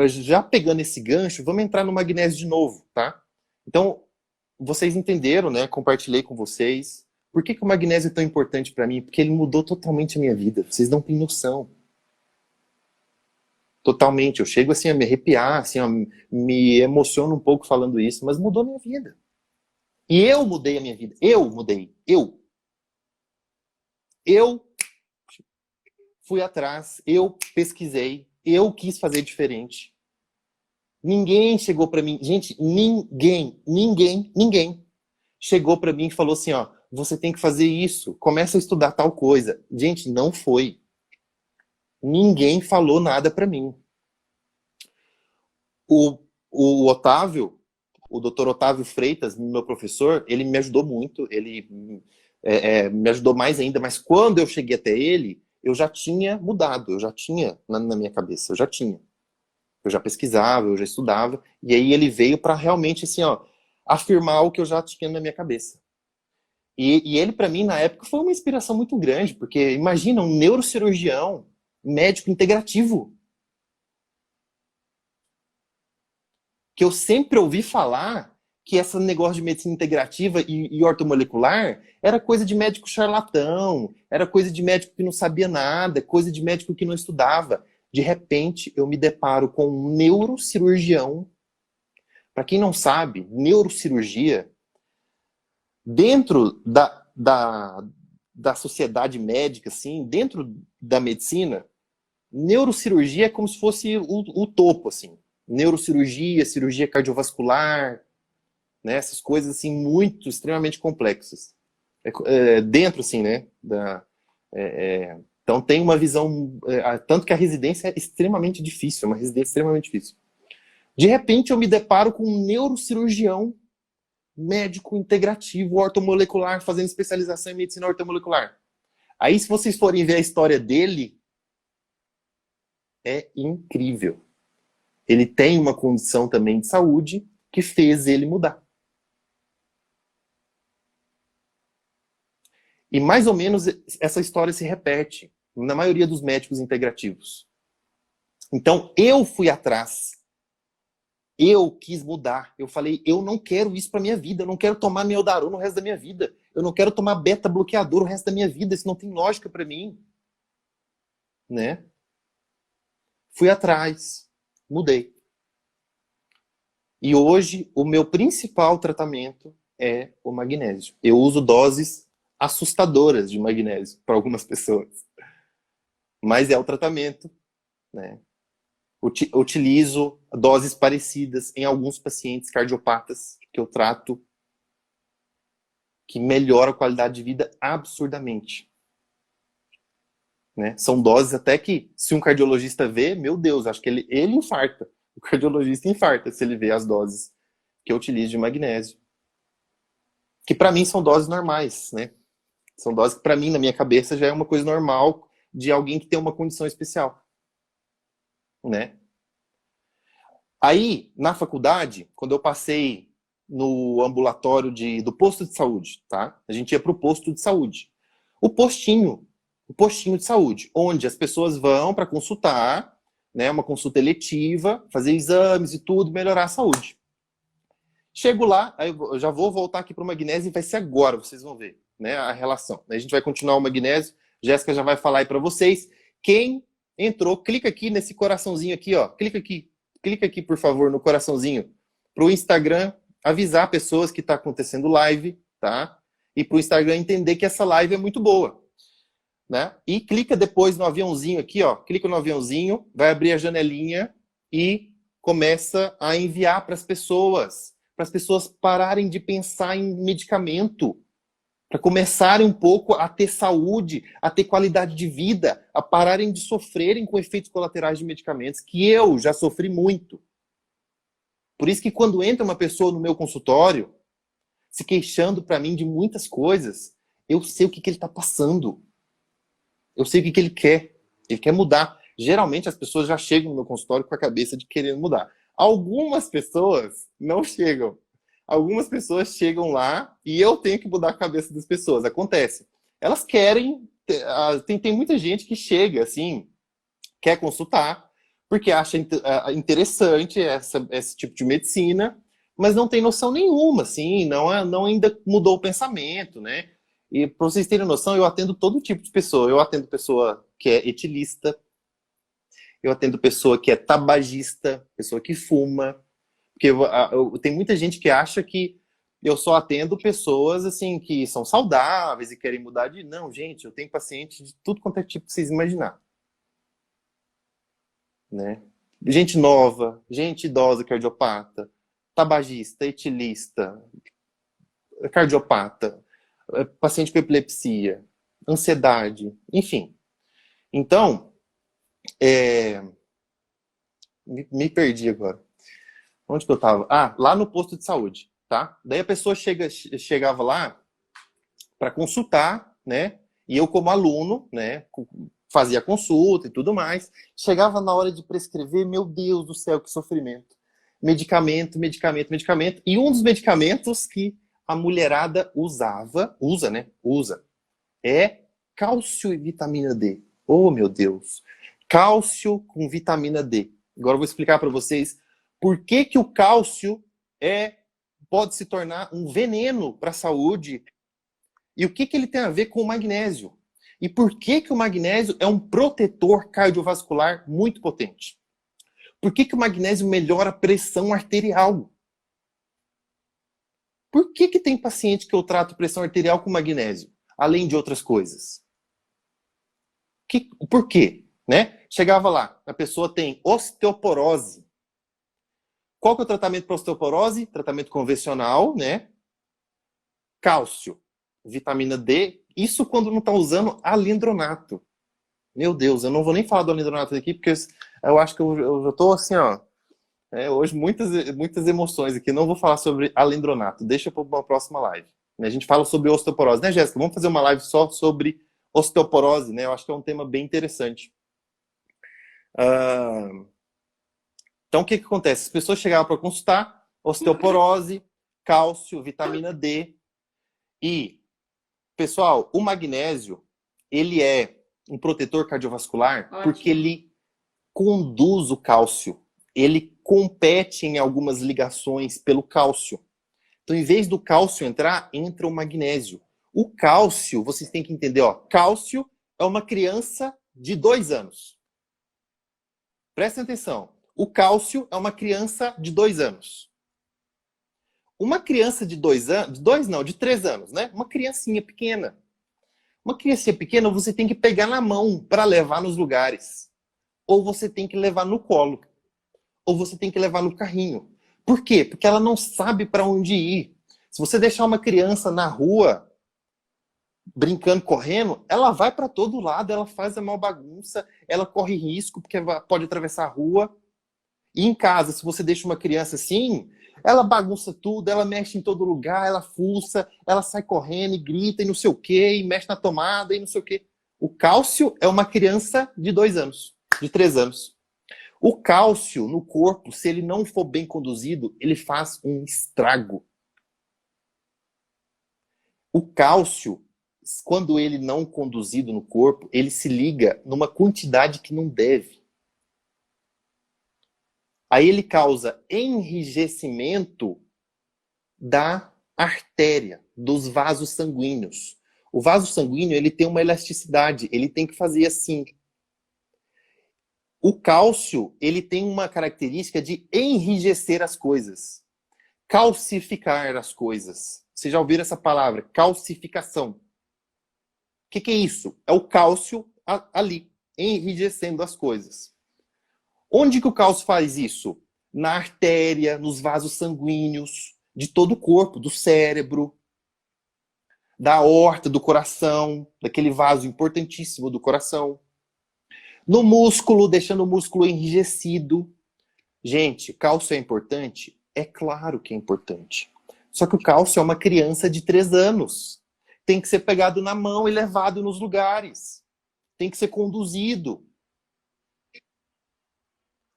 [SPEAKER 1] já pegando esse gancho, vamos entrar no magnésio de novo, tá? Então, vocês entenderam, né? Compartilhei com vocês. Por que o magnésio é tão importante para mim? Porque ele mudou totalmente a minha vida. Vocês não têm noção. Totalmente. Eu chego assim a me arrepiar, assim, ó, me emociono um pouco falando isso, mas mudou a minha vida. E eu mudei a minha vida. Eu mudei. Eu fui atrás, eu pesquisei, eu quis fazer diferente. Ninguém chegou para mim, gente, ninguém chegou para mim e falou assim, ó, você tem que fazer isso, começa a estudar tal coisa. Gente, não foi. Ninguém falou nada para mim. O Otávio, o Dr. Otávio Freitas, meu professor, ele me ajudou muito, ele me ajudou mais ainda, mas quando eu cheguei até ele, eu já tinha mudado, eu já tinha na minha cabeça, eu já tinha. Eu já pesquisava, eu já estudava, e aí ele veio para realmente, assim, ó, afirmar o que eu já tinha na minha cabeça. E ele, para mim, na época, foi uma inspiração muito grande, porque imagina, um neurocirurgião, médico integrativo, que eu sempre ouvi falar que esse negócio de medicina integrativa e ortomolecular era coisa de médico charlatão, era coisa de médico que não sabia nada, coisa de médico que não estudava. De repente, eu me deparo com um neurocirurgião. Para quem não sabe, neurocirurgia, dentro da sociedade médica, assim, dentro da medicina, neurocirurgia é como se fosse o topo, assim. Neurocirurgia, cirurgia cardiovascular, né? Essas coisas assim extremamente complexas. Dentro assim, né? Então tem uma visão, tanto que a residência é extremamente difícil, é uma residência extremamente difícil. De repente eu me deparo com um neurocirurgião, médico integrativo, ortomolecular, fazendo especialização em medicina ortomolecular. Aí se vocês forem ver a história dele, é incrível. Ele tem uma condição também de saúde que fez ele mudar. E mais ou menos essa história se repete na maioria dos médicos integrativos. Então eu fui atrás. Eu quis mudar. Eu falei, eu não quero isso para minha vida. Eu não quero tomar Meldaron no resto da minha vida. Eu não quero tomar beta-bloqueador o resto da minha vida. Isso não tem lógica para mim. Né? Fui atrás. Mudei. E hoje, o meu principal tratamento é o magnésio. Eu uso doses assustadoras de magnésio para algumas pessoas. Mas é o tratamento, né? Utilizo doses parecidas em alguns pacientes cardiopatas que eu trato, que melhora a qualidade de vida absurdamente. Né? São doses até que, se um cardiologista vê, meu Deus, acho que ele infarta. O cardiologista infarta se ele vê as doses que eu utilizo de magnésio. Que para mim são doses normais, né? São doses que para mim, na minha cabeça, já é uma coisa normal de alguém que tem uma condição especial. Né? Aí, na faculdade, quando eu passei no ambulatório do posto de saúde, tá? A gente ia para o posto de saúde. O postinho de saúde, onde as pessoas vão para consultar, né? Uma consulta eletiva, fazer exames e tudo, melhorar a saúde. Chego lá, aí eu já vou voltar aqui para o magnésio e vai ser agora, vocês vão ver, né? A relação. A gente vai continuar o magnésio, Jéssica já vai falar aí para vocês. Quem entrou, clica aqui nesse coraçãozinho aqui, ó. Clica aqui, por favor, no coraçãozinho pro Instagram avisar pessoas que tá acontecendo live, tá? E pro Instagram entender que essa live é muito boa, né? E clica depois no aviãozinho aqui, ó. Clica no aviãozinho, vai abrir a janelinha e começa a enviar para as pessoas pararem de pensar em medicamento, para começarem um pouco a ter saúde, a ter qualidade de vida, a pararem de sofrerem com efeitos colaterais de medicamentos, que eu já sofri muito. Por isso que quando entra uma pessoa no meu consultório, se queixando para mim de muitas coisas, eu sei o que ele está passando. Eu sei o que ele quer. Ele quer mudar. Geralmente as pessoas já chegam no meu consultório com a cabeça de querer mudar. Algumas pessoas não chegam. Algumas pessoas chegam lá e eu tenho que mudar a cabeça das pessoas. Acontece. Elas querem... Tem muita gente que chega, assim, quer consultar, porque acha interessante esse tipo de medicina, mas não tem noção nenhuma, assim, não ainda mudou o pensamento, né? E para vocês terem noção, eu atendo todo tipo de pessoa. Eu atendo pessoa que é etilista, eu atendo pessoa que é tabagista, pessoa que fuma, porque tem muita gente que acha que eu só atendo pessoas assim que são saudáveis e querem mudar de... Não, gente, eu tenho paciente de tudo quanto é tipo que vocês imaginar. Né? Gente nova, gente idosa cardiopata, tabagista, etilista, cardiopata, paciente com epilepsia, ansiedade, enfim. Então, me perdi agora. Onde que eu estava? Lá no posto de saúde, tá? Daí a pessoa chegava lá para consultar, né? E eu como aluno, né? Fazia consulta e tudo mais. Chegava na hora de prescrever, meu Deus do céu, que sofrimento. Medicamento. E um dos medicamentos que a mulherada usa, é cálcio e vitamina D. Oh, meu Deus. Cálcio com vitamina D. Agora eu vou explicar para vocês por que que o cálcio pode se tornar um veneno para a saúde e o que que ele tem a ver com o magnésio. E por que que o magnésio é um protetor cardiovascular muito potente? Por que que o magnésio melhora a pressão arterial? Por que que tem paciente que eu trato pressão arterial com magnésio, além de outras coisas? Por quê? Né? Chegava lá, a pessoa tem osteoporose. Qual que é o tratamento para osteoporose? Tratamento convencional, né? Cálcio, vitamina D. Isso quando não está usando alendronato. Meu Deus, eu não vou nem falar do alendronato aqui, porque eu acho que eu tô assim, ó. Hoje muitas emoções aqui. Não vou falar sobre alendronato. Deixa para uma próxima live. A gente fala sobre osteoporose, né, Jéssica? Vamos fazer uma live só sobre osteoporose, né? Eu acho que é um tema bem interessante. Ah, então, o que que acontece? As pessoas chegavam para consultar osteoporose, cálcio, vitamina D. E, pessoal, o magnésio, ele é um protetor cardiovascular. Ótimo. Porque ele conduz o cálcio. Ele compete em algumas ligações pelo cálcio. Então, em vez do cálcio entrar, entra o magnésio. O cálcio, vocês têm que entender, ó, cálcio é uma criança de 2 anos. Prestem atenção. O cálcio é uma criança de 2 anos. Uma criança de 2 anos, de 3 anos, né? Uma criancinha pequena. Uma criancinha pequena você tem que pegar na mão para levar nos lugares. Ou você tem que levar no colo. Ou você tem que levar no carrinho. Por quê? Porque ela não sabe para onde ir. Se você deixar uma criança na rua, brincando, correndo, ela vai para todo lado, ela faz a maior bagunça, ela corre risco, porque pode atravessar a rua. E em casa, se você deixa uma criança assim, ela bagunça tudo, ela mexe em todo lugar, ela fuça, ela sai correndo e grita e não sei o quê, e mexe na tomada e não sei o quê. O cálcio é uma criança de 2 anos, de 3 anos. O cálcio no corpo, se ele não for bem conduzido, ele faz um estrago. O cálcio, quando ele não conduzido no corpo, ele se liga numa quantidade que não deve. Aí ele causa enrijecimento da artéria, dos vasos sanguíneos. O vaso sanguíneo, ele tem uma elasticidade, ele tem que fazer assim. O cálcio, ele tem uma característica de enrijecer as coisas. Calcificar as coisas. Vocês já ouviram essa palavra? Calcificação. O que é isso? É o cálcio ali, enrijecendo as coisas. Onde que o cálcio faz isso? Na artéria, nos vasos sanguíneos, de todo o corpo, do cérebro, da aorta, do coração, daquele vaso importantíssimo do coração. No músculo, deixando o músculo enrijecido. Gente, cálcio é importante? É claro que é importante. Só que o cálcio é uma criança de 3 anos. Tem que ser pegado na mão e levado nos lugares. Tem que ser conduzido.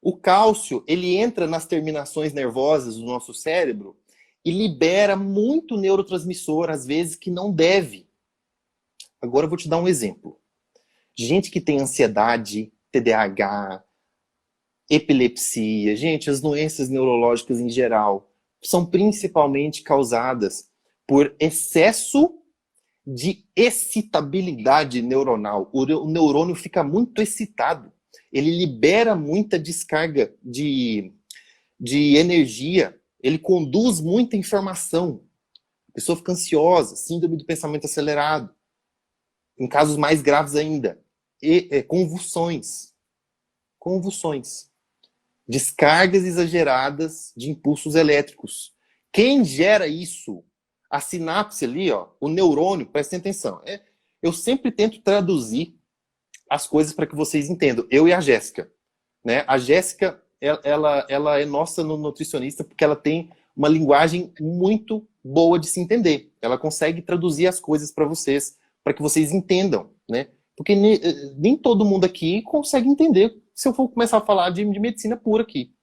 [SPEAKER 1] O cálcio, ele entra nas terminações nervosas do nosso cérebro e libera muito neurotransmissor, às vezes, que não deve. Agora eu vou te dar um exemplo. Gente que tem ansiedade, TDAH, epilepsia, gente, as doenças neurológicas em geral, são principalmente causadas por excesso de excitabilidade neuronal. O neurônio fica muito excitado. Ele libera muita descarga de energia. Ele conduz muita informação. A pessoa fica ansiosa, síndrome do pensamento acelerado. Em casos mais graves ainda, convulsões. Convulsões. Descargas exageradas de impulsos elétricos. Quem gera isso? A sinapse ali, ó, o neurônio, prestem atenção. Eu sempre tento traduzir as coisas para que vocês entendam. Eu e a Jéssica. Né? A Jéssica, ela é nossa nutricionista porque ela tem uma linguagem muito boa de se entender. Ela consegue traduzir as coisas para vocês, para que vocês entendam. Né? Porque nem todo mundo aqui consegue entender se eu for começar a falar de medicina pura aqui.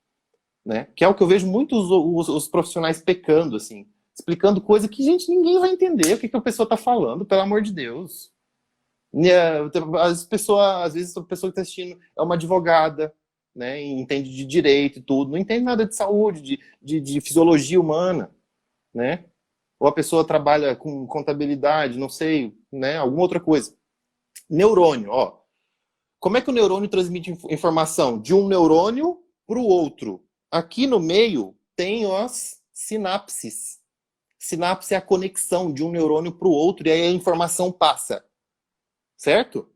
[SPEAKER 1] Né? Que é o que eu vejo muitos os profissionais pecando, assim, explicando coisa que, gente, ninguém vai entender o que a pessoa está falando, pelo amor de Deus. As pessoas, às vezes, a pessoa que está assistindo é uma advogada, né, e entende de direito e tudo, não entende nada de saúde, de fisiologia humana, né? Ou a pessoa trabalha com contabilidade, não sei, né, alguma outra coisa. Neurônio, ó. Como é que o neurônio transmite informação? De um neurônio para o outro. Aqui no meio tem as sinapses. Sinapse é a conexão de um neurônio para o outro e aí a informação passa. Certo?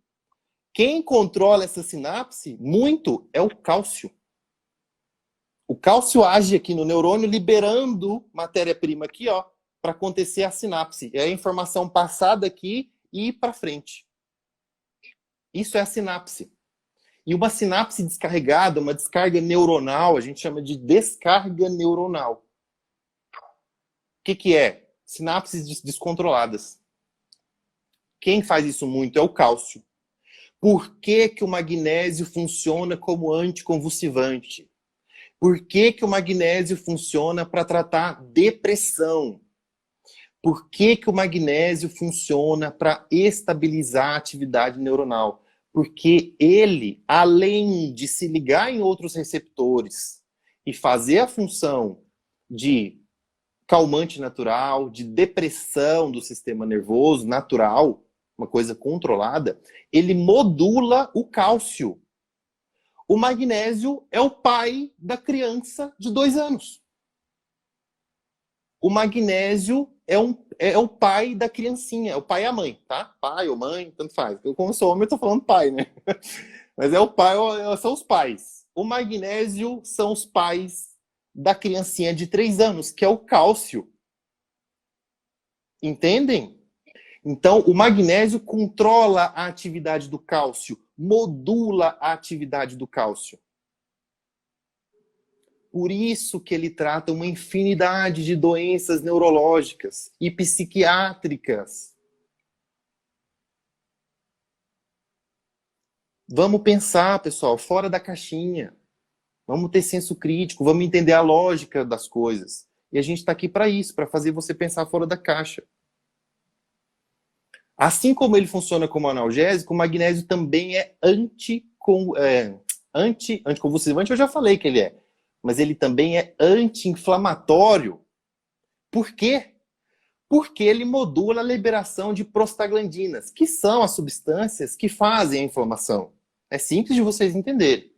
[SPEAKER 1] Quem controla essa sinapse muito é o cálcio. O cálcio age aqui no neurônio liberando matéria-prima aqui, ó, para acontecer a sinapse. É a informação passada aqui e ir para frente. Isso é a sinapse. E uma sinapse descarregada, uma descarga neuronal, a gente chama de descarga neuronal. O que é? Sinapses descontroladas. Quem faz isso muito é o cálcio. Por que o magnésio funciona como anticonvulsivante? Por que o magnésio funciona para tratar depressão? Por que o magnésio funciona para estabilizar a atividade neuronal? Porque ele, além de se ligar em outros receptores e fazer a função de calmante natural, de depressão do sistema nervoso natural, uma coisa controlada, ele modula o cálcio. O magnésio é o pai da criança de 2 anos. O magnésio é o pai da criancinha, é o pai e a mãe, tá? Pai ou mãe, tanto faz. Eu, como sou homem, eu tô falando pai, né? Mas é o pai, são os pais. O magnésio são os pais da criancinha de 3 anos, que é o cálcio. Entendem? Então, o magnésio controla a atividade do cálcio, modula a atividade do cálcio. Por isso que ele trata uma infinidade de doenças neurológicas e psiquiátricas. Vamos pensar, pessoal, fora da caixinha. Vamos ter senso crítico, vamos entender a lógica das coisas. E a gente está aqui para isso, para fazer você pensar fora da caixa. Assim como ele funciona como analgésico, o magnésio também é anticonvulsivante, eu já falei que ele é. Mas ele também é anti-inflamatório. Por quê? Porque ele modula a liberação de prostaglandinas, que são as substâncias que fazem a inflamação. É simples de vocês entenderem.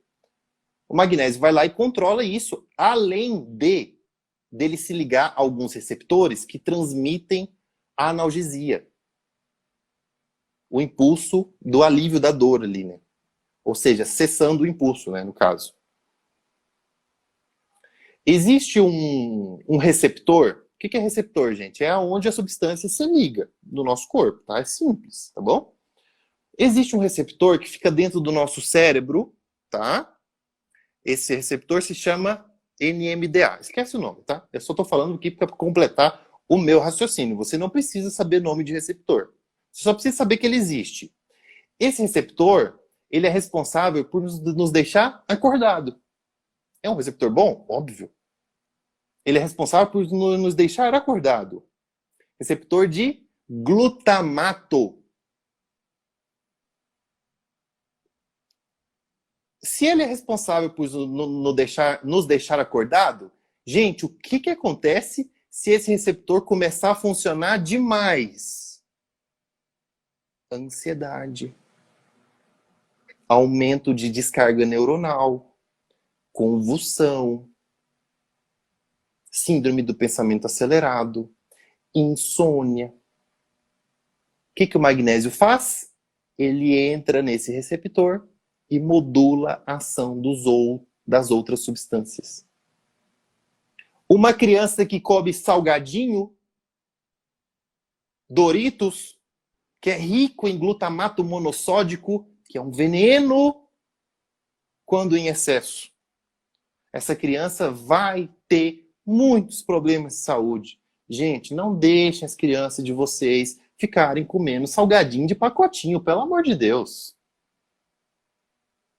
[SPEAKER 1] O magnésio vai lá e controla isso, além dele se ligar a alguns receptores que transmitem a analgesia. O impulso do alívio da dor ali, né? Ou seja, cessando o impulso, né, no caso. Existe um receptor. O que é receptor, gente? É onde a substância se liga no nosso corpo, tá? É simples, tá bom? Existe um receptor que fica dentro do nosso cérebro, tá? Esse receptor se chama NMDA. Esquece o nome, tá? Eu só tô falando aqui para completar o meu raciocínio. Você não precisa saber nome de receptor. Você só precisa saber que ele existe. Esse receptor, ele é responsável por nos deixar acordado. É um receptor bom? Óbvio. Ele é responsável por nos deixar acordado. Receptor de glutamato. Se ele é responsável por nos deixar acordado, gente, o que acontece se esse receptor começar a funcionar demais? Ansiedade. Aumento de descarga neuronal. Convulsão. Síndrome do pensamento acelerado. Insônia. O que o magnésio faz? Ele entra nesse receptor e modula a ação das outras substâncias. Uma criança que come salgadinho, Doritos, que é rico em glutamato monossódico, que é um veneno, quando em excesso. Essa criança vai ter muitos problemas de saúde. Gente, não deixem as crianças de vocês ficarem comendo salgadinho de pacotinho, pelo amor de Deus.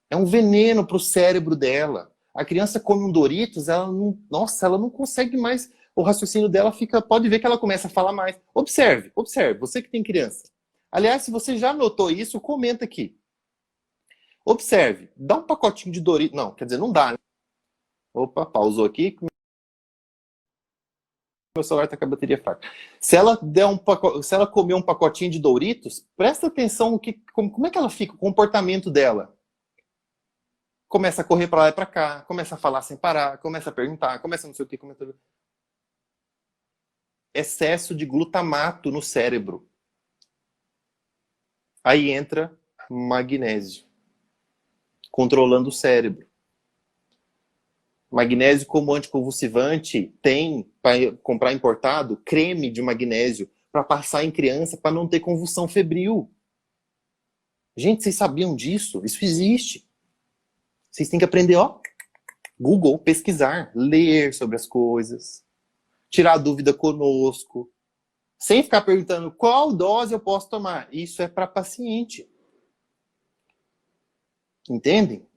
[SPEAKER 1] É um veneno para o cérebro dela. A criança come um Doritos, ela não consegue mais. O raciocínio dela fica. Pode ver que ela começa a falar mais. Observe, você que tem criança. Aliás, se você já notou isso, comenta aqui. Observe, dá um pacotinho de Doritos. Não, quer dizer, não dá, né? Opa, pausou aqui. Meu celular está com a bateria fraca. Se ela comer um pacotinho de Doritos, presta atenção como é que ela fica, o comportamento dela. Começa a correr para lá e para cá, começa a falar sem parar, começa a perguntar, começa não sei o que, começa... Excesso de glutamato no cérebro. Aí entra magnésio, controlando o cérebro. Magnésio como anticonvulsivante tem, para comprar importado, creme de magnésio para passar em criança para não ter convulsão febril. Gente, vocês sabiam disso? Isso existe. Vocês têm que aprender, ó, Google, pesquisar, ler sobre as coisas, tirar dúvida conosco, sem ficar perguntando qual dose eu posso tomar. Isso é para paciente. Entendem?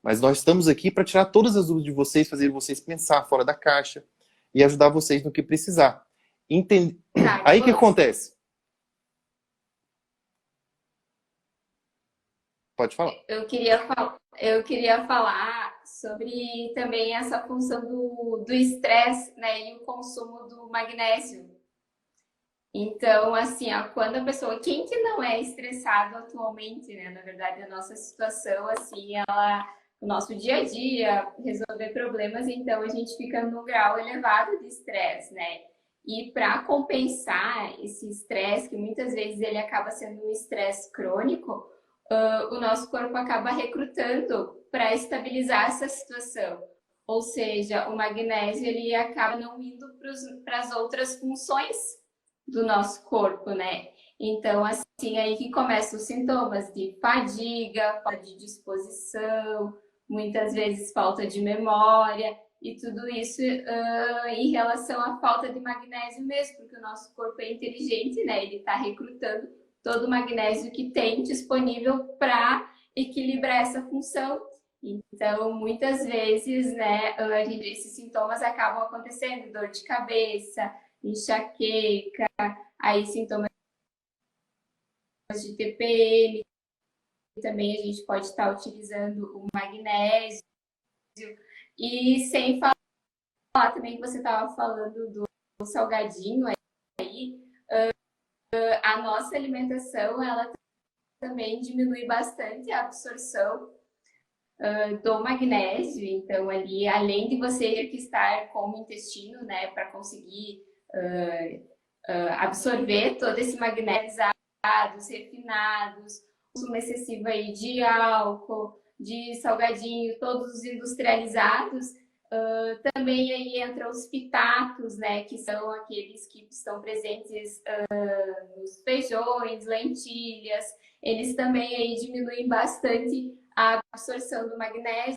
[SPEAKER 1] Mas nós estamos aqui para tirar todas as dúvidas de vocês, fazer vocês pensar fora da caixa e ajudar vocês no que precisar. Entende? Aí o que acontece? Pode falar.
[SPEAKER 2] Eu queria falar sobre também essa função do estresse, né, e o consumo do magnésio. Então, assim, ó, quando a pessoa, quem que não é estressado atualmente, né? Na verdade, a nossa situação, assim, o nosso dia a dia, resolver problemas, então a gente fica num grau elevado de estresse, né? E para compensar esse estresse, que muitas vezes ele acaba sendo um estresse crônico, o nosso corpo acaba recrutando para estabilizar essa situação. Ou seja, o magnésio ele acaba não indo para as outras funções do nosso corpo, né? Então, assim, aí que começam os sintomas de fadiga, falta de disposição, muitas vezes falta de memória, e tudo isso em relação à falta de magnésio mesmo, porque o nosso corpo é inteligente, né? Ele está recrutando todo o magnésio que tem disponível para equilibrar essa função. Então, muitas vezes, né, esses sintomas acabam acontecendo, dor de cabeça, enxaqueca, aí sintomas de TPM, também a gente pode estar utilizando o magnésio, e sem falar também que você estava falando do salgadinho aí, a nossa alimentação, ela também diminui bastante a absorção do magnésio, então ali, além de você ter que estar com o intestino, né, para conseguir absorver todo esse magnésio, refinados, consumo excessivo aí de álcool, de salgadinho, todos os industrializados, também aí entram os fitatos, né, que são aqueles que estão presentes nos feijões, lentilhas, eles também aí diminuem bastante a absorção do magnésio,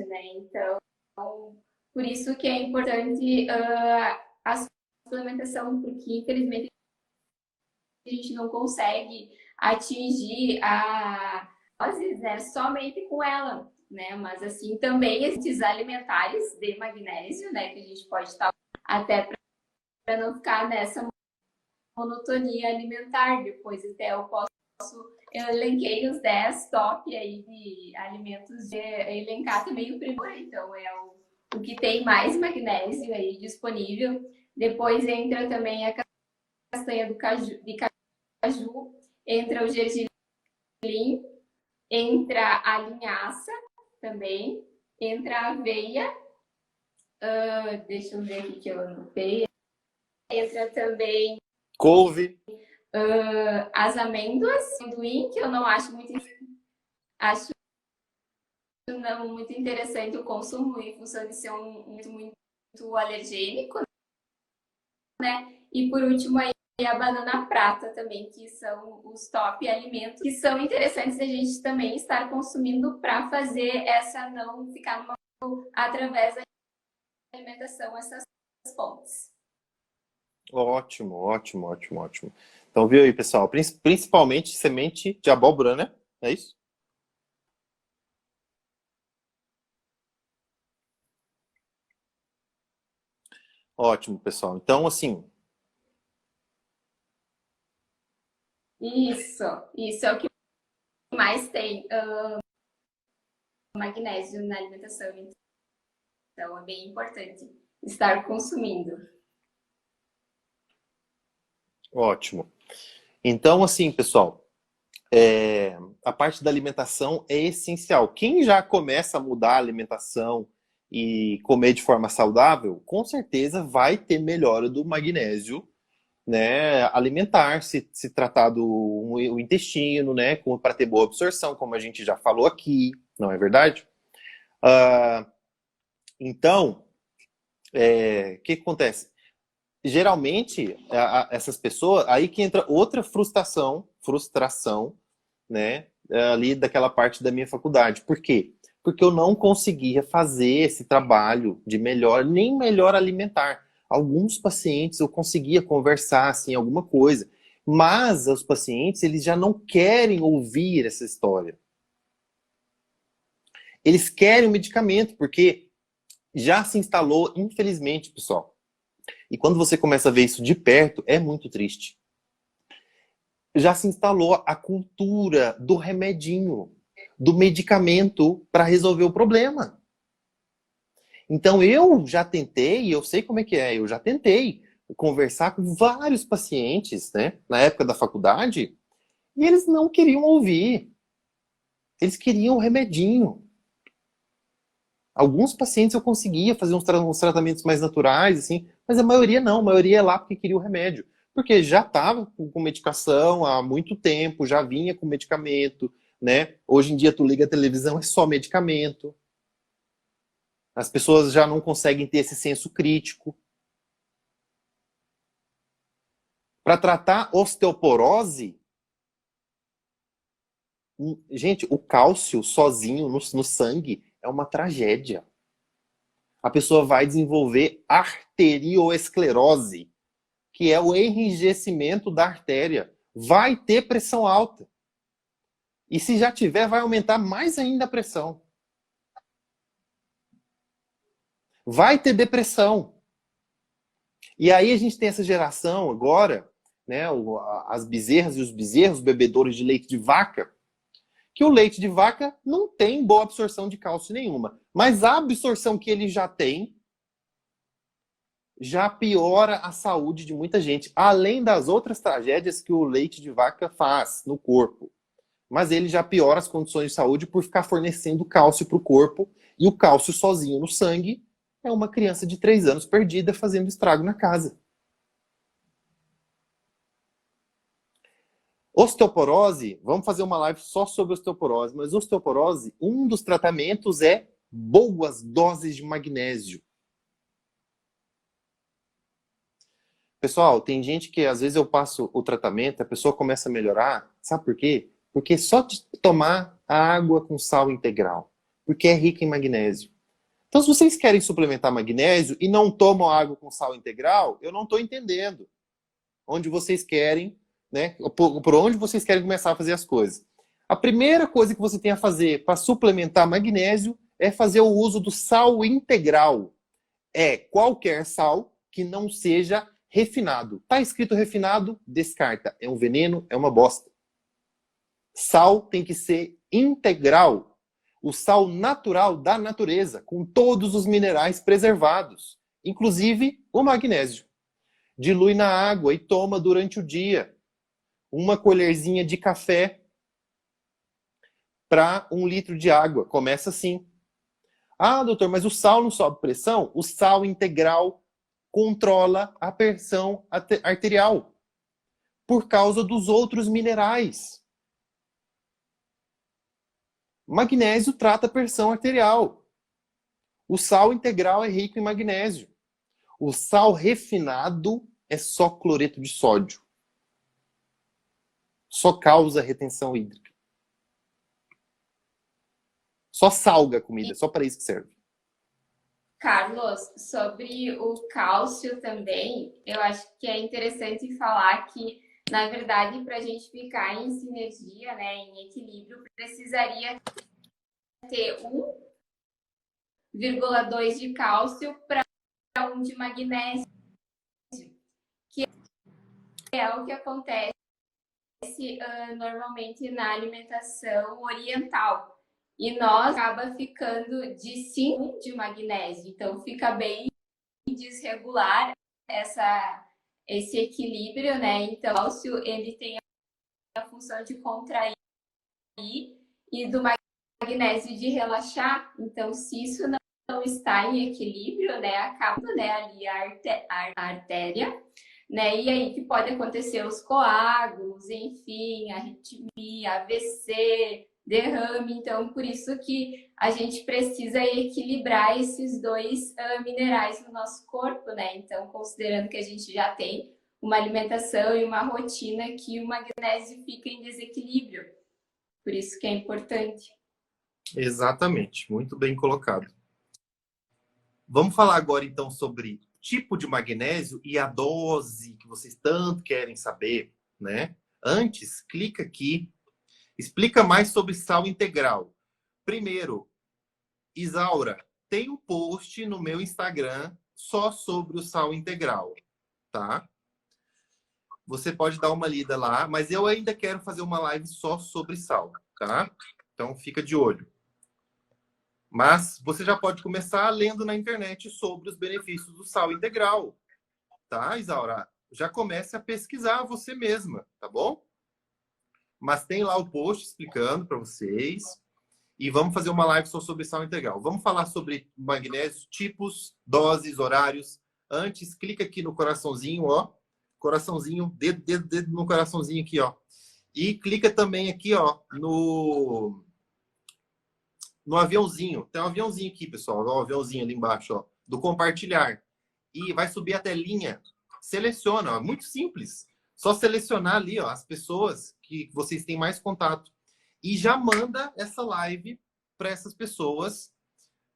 [SPEAKER 2] né? Então, por isso que é importante a suplementação, porque infelizmente a gente não consegue atingir a doses, né, somente com ela, né? Mas assim também esses alimentares de magnésio, né, que a gente pode estar até para não ficar nessa monotonia alimentar. Depois até eu elenquei os 10 top aí de alimentos, de elencar também o primeiro, então é o que tem mais magnésio aí disponível. Depois entra também a castanha de caju, entra o gergelim, entra a linhaça também, entra a aveia, deixa eu ver aqui que eu anotei, entra também
[SPEAKER 1] couve,
[SPEAKER 2] as amêndoas, amendoim, que eu não acho acho não muito interessante o consumo em função de ser muito alergênico, né? E por último aí a banana prata também, que são os top alimentos que são interessantes a gente também estar consumindo para fazer essa não ficar através da alimentação essas fontes.
[SPEAKER 1] ótimo, ótimo, ótimo, ótimo. Então, viu aí, pessoal? Principalmente semente de abóbora, né? É isso? Ótimo, pessoal. Então, assim,
[SPEAKER 2] Isso é o que mais tem magnésio na alimentação. Então é bem importante estar consumindo.
[SPEAKER 1] ótimo. Então, assim, pessoal, a parte da alimentação é essencial. Quem já começa a mudar a alimentação e comer de forma saudável, com certeza vai ter melhora do magnésio, né, alimentar, se tratar do o intestino, né, para ter boa absorção, como a gente já falou aqui, não é verdade? Então, o que acontece? Geralmente, essas pessoas, aí que entra outra frustração frustração, né, ali daquela parte da minha faculdade. Por quê? Porque eu não conseguia fazer esse trabalho de melhor, nem melhor alimentar. Alguns pacientes eu conseguia conversar, assim, alguma coisa, mas os pacientes, eles já não querem ouvir essa história. Eles querem o medicamento, porque já se instalou, infelizmente, pessoal. E quando você começa a ver isso de perto, é muito triste. Já se instalou a cultura do remedinho, do medicamento para resolver o problema. Então eu já tentei, eu sei como é que é, eu já tentei conversar com vários pacientes, né, na época da faculdade, e eles não queriam ouvir. Eles queriam o remedinho. Alguns pacientes eu conseguia fazer uns tratamentos mais naturais, assim, mas a maioria não, a maioria é lá porque queria o remédio. Porque já estava com medicação há muito tempo, já vinha com medicamento, né? Hoje em dia tu liga a televisão, é só medicamento. As pessoas já não conseguem ter esse senso crítico. Para tratar osteoporose, gente, o cálcio sozinho no sangue é uma tragédia. A pessoa vai desenvolver arteriosclerose, que é o enrijecimento da artéria. Vai ter pressão alta. E se já tiver, vai aumentar mais ainda a pressão. Vai ter depressão. E aí a gente tem essa geração agora, né, as bezerras e os bezerros, bebedouros de leite de vaca, que o leite de vaca não tem boa absorção de cálcio nenhuma. Mas a absorção que ele já tem já piora a saúde de muita gente, além das outras tragédias que o leite de vaca faz no corpo. Mas ele já piora as condições de saúde por ficar fornecendo cálcio para o corpo, e o cálcio sozinho no sangue é uma criança de 3 anos perdida fazendo estrago na casa. Osteoporose, vamos fazer uma live só sobre osteoporose, mas osteoporose, um dos tratamentos é boas doses de magnésio. Pessoal, tem gente que às vezes eu passo o tratamento, a pessoa começa a melhorar, sabe por quê? Porque só de tomar a água com sal integral, porque é rica em magnésio. Então, se vocês querem suplementar magnésio e não tomam água com sal integral, eu não estou entendendo onde vocês querem, né? Por onde vocês querem começar a fazer as coisas. A primeira coisa que você tem a fazer para suplementar magnésio é fazer o uso do sal integral. É qualquer sal que não seja refinado. Tá escrito refinado, descarta. É um veneno, é uma bosta. Sal tem que ser integral. O sal natural da natureza, com todos os minerais preservados, inclusive o magnésio. Dilui na água e toma durante o dia. Uma colherzinha de café para 1 litro de água. Começa assim. Ah, doutor, mas o sal não sobe pressão? O sal integral controla a pressão arterial por causa dos outros minerais. Magnésio trata a pressão arterial. O sal integral é rico em magnésio. O sal refinado é só cloreto de sódio. Só causa retenção hídrica. Só salga a comida, só para isso que serve.
[SPEAKER 2] Carlos, sobre o cálcio também, eu acho que é interessante falar que, na verdade, para a gente ficar em sinergia, né, em equilíbrio, precisaria ter 1,2 de cálcio para 1 de magnésio, que é o que acontece normalmente na alimentação oriental. E nós acaba ficando de 5 de magnésio, então fica bem desregular esse equilíbrio, né? Então, o cálcio, ele tem a função de contrair e do magnésio de relaxar. Então, se isso não está em equilíbrio, né, acaba, né, ali a artéria, né? E aí que pode acontecer os coágulos, enfim, arritmia, AVC, derrame. Então, por isso que a gente precisa equilibrar esses dois minerais no nosso corpo, né? Então, considerando que a gente já tem uma alimentação e uma rotina que o magnésio fica em desequilíbrio. Por isso que é importante.
[SPEAKER 1] Exatamente, muito bem colocado. Vamos falar agora então sobre tipo de magnésio e a dose que vocês tanto querem saber, né? Antes, clica aqui, explica mais sobre sal integral. Primeiro, Isaura, tem um post no meu Instagram só sobre o sal integral, tá? Você pode dar uma lida lá, mas eu ainda quero fazer uma live só sobre sal, tá? Então fica de olho. Mas você já pode começar lendo na internet sobre os benefícios do sal integral, tá, Isaura? Já comece a pesquisar você mesma, tá bom? Mas tem lá o post explicando para vocês. E vamos fazer uma live só sobre sal integral. Vamos falar sobre magnésio, tipos, doses, horários. Antes, clica aqui no coraçãozinho, ó. Coraçãozinho, dedo no coraçãozinho aqui, ó. E clica também aqui, ó, no aviãozinho. Tem um aviãozinho aqui, pessoal. Ó, um aviãozinho ali embaixo, ó. Do compartilhar. E vai subir a telinha. Seleciona, ó. Muito simples. Só selecionar ali, ó, as pessoas que vocês têm mais contato. E já manda essa live para essas pessoas,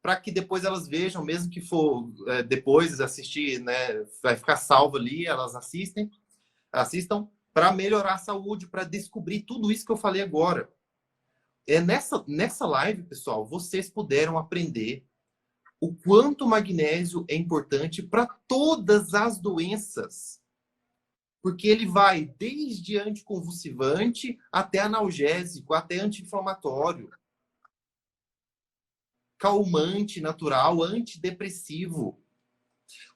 [SPEAKER 1] para que depois elas vejam, mesmo que for depois assistir, né? Vai ficar salvo ali, elas assistam para melhorar a saúde, para descobrir tudo isso que eu falei agora. Nessa live, pessoal, vocês puderam aprender o quanto o magnésio é importante para todas as doenças. Porque ele vai desde anticonvulsivante até analgésico, até anti-inflamatório, calmante natural, antidepressivo.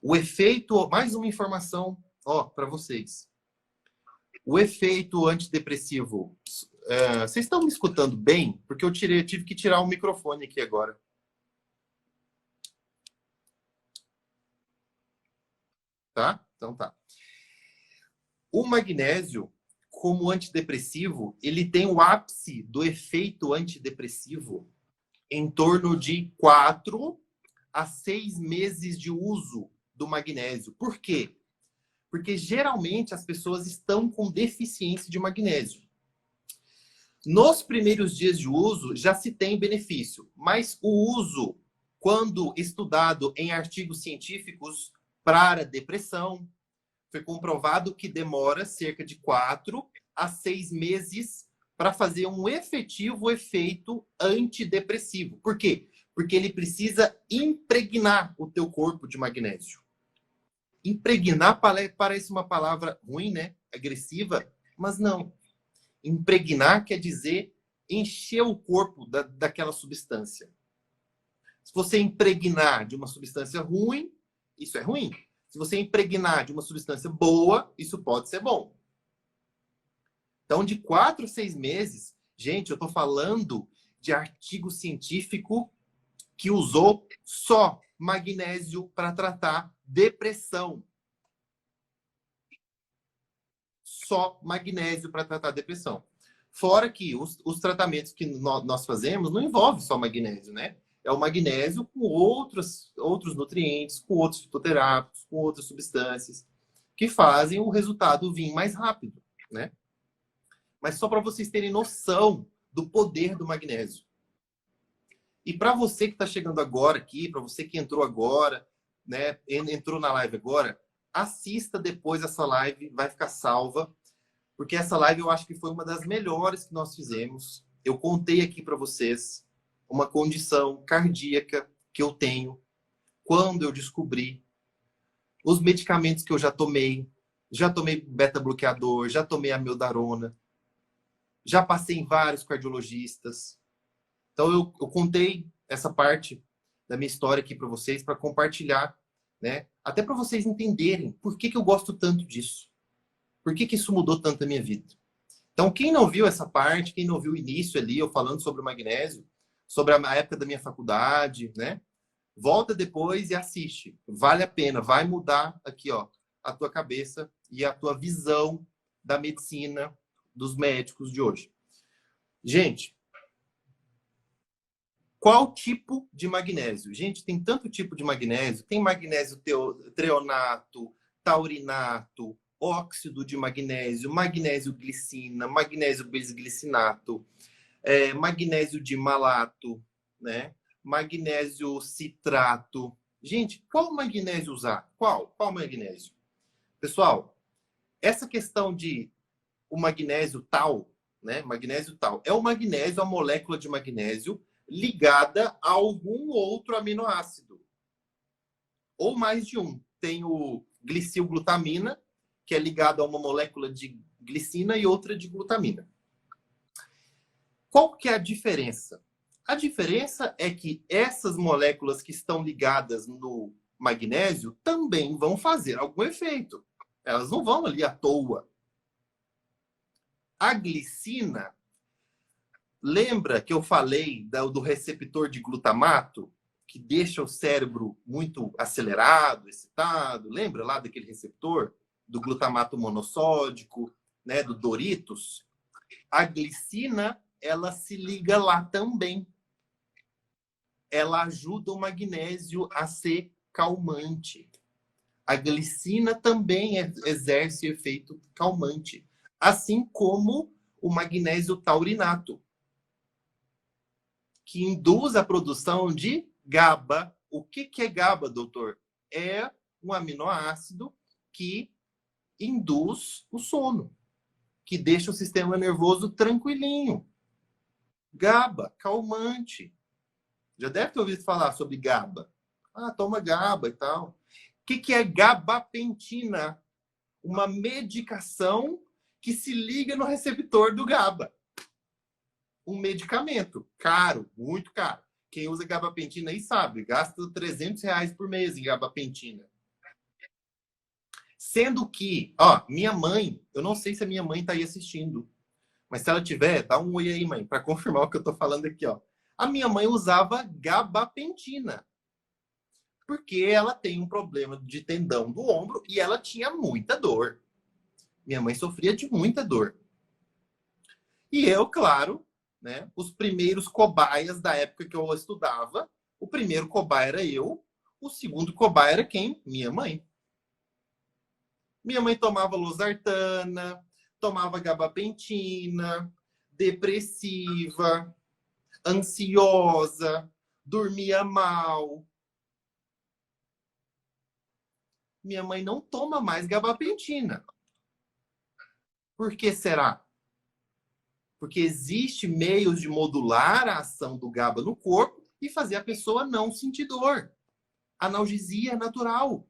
[SPEAKER 1] O efeito, mais uma informação, ó, para vocês. O efeito antidepressivo, vocês estão me escutando bem? Porque eu tive que tirar o microfone aqui agora. Tá? Então tá. O magnésio, como antidepressivo, ele tem o ápice do efeito antidepressivo em torno de 4 a 6 meses de uso do magnésio. Por quê? Porque geralmente as pessoas estão com deficiência de magnésio. Nos primeiros dias de uso já se tem benefício, mas o uso, quando estudado em artigos científicos para depressão, foi comprovado que demora cerca de 4 a 6 meses para fazer um efetivo efeito antidepressivo. Por quê? Porque ele precisa impregnar o teu corpo de magnésio. Impregnar parece uma palavra ruim, né? Agressiva, mas não. Impregnar quer dizer encher o corpo daquela substância. Se você impregnar de uma substância ruim, isso é ruim. Se você impregnar de uma substância boa, isso pode ser bom. Então, de 4 a 6 meses, gente, eu estou falando de artigo científico que usou só magnésio para tratar depressão. Só magnésio para tratar depressão. Fora que os tratamentos que nós fazemos não envolvem só magnésio, né? É o magnésio com outros nutrientes, com outros fitoterápicos, com outras substâncias, que fazem o resultado vir mais rápido, né? Mas só para vocês terem noção do poder do magnésio. E para você que está chegando agora aqui, para você que entrou agora, né? Entrou na live agora, assista depois essa live, vai ficar salva, porque essa live eu acho que foi uma das melhores que nós fizemos. Eu contei aqui para vocês uma condição cardíaca que eu tenho quando eu descobri os medicamentos que eu já tomei beta-bloqueador, já tomei amiodarona, já passei em vários cardiologistas. Então eu contei essa parte da minha história aqui para vocês, para compartilhar, né? Até para vocês entenderem por que eu gosto tanto disso. Por que isso mudou tanto a minha vida. Então, quem não viu essa parte, quem não viu o início ali, eu falando sobre o magnésio, sobre a época da minha faculdade, né? Volta depois e assiste. Vale a pena, vai mudar aqui, ó, a tua cabeça e a tua visão da medicina, dos médicos de hoje. Gente, qual tipo de magnésio? Gente, tem tanto tipo de magnésio. Tem magnésio treonato, taurinato, óxido de magnésio, magnésio glicina, magnésio bisglicinato, magnésio de malato, né? Magnésio citrato. Gente, qual magnésio usar? Qual magnésio? Pessoal, essa questão de o magnésio tal, né? Magnésio tal, é o magnésio, a molécula de magnésio ligada a algum outro aminoácido. Ou mais de um. Tem o glicilglutamina, que é ligado a uma molécula de glicina e outra de glutamina. Qual que é a diferença? A diferença é que essas moléculas que estão ligadas no magnésio também vão fazer algum efeito. Elas não vão ali à toa. A glicina, lembra que eu falei do receptor de glutamato, que deixa o cérebro muito acelerado, excitado? Lembra lá daquele receptor do glutamato monossódico, né, do Doritos? A glicina, ela se liga lá também. Ela ajuda o magnésio a ser calmante. A glicina também exerce efeito calmante, assim como o magnésio taurinato, que induz a produção de GABA. O que é GABA, doutor? É um aminoácido que induz o sono, que deixa o sistema nervoso tranquilinho. GABA, calmante. Já deve ter ouvido falar sobre GABA. Ah, toma GABA e tal. O que é gabapentina? Uma medicação que se liga no receptor do GABA. Um medicamento caro, muito caro. Quem usa gabapentina aí sabe, gasta R$ 300 por mês em gabapentina. Sendo que, ó, minha mãe, eu não sei se a minha mãe tá aí assistindo, mas se ela tiver, dá um oi aí, mãe, para confirmar o que eu tô falando aqui, ó. A minha mãe usava gabapentina, porque ela tem um problema de tendão do ombro e ela tinha muita dor. Minha mãe sofria de muita dor. E eu, claro, né, os primeiros cobaias da época que eu estudava, o primeiro cobaia era eu, o segundo cobaia era quem? Minha mãe. Minha mãe tomava losartana, tomava gabapentina, depressiva, ansiosa, dormia mal. Minha mãe não toma mais gabapentina. Por que será? Porque existe meios de modular a ação do GABA no corpo e fazer a pessoa não sentir dor. Analgesia natural.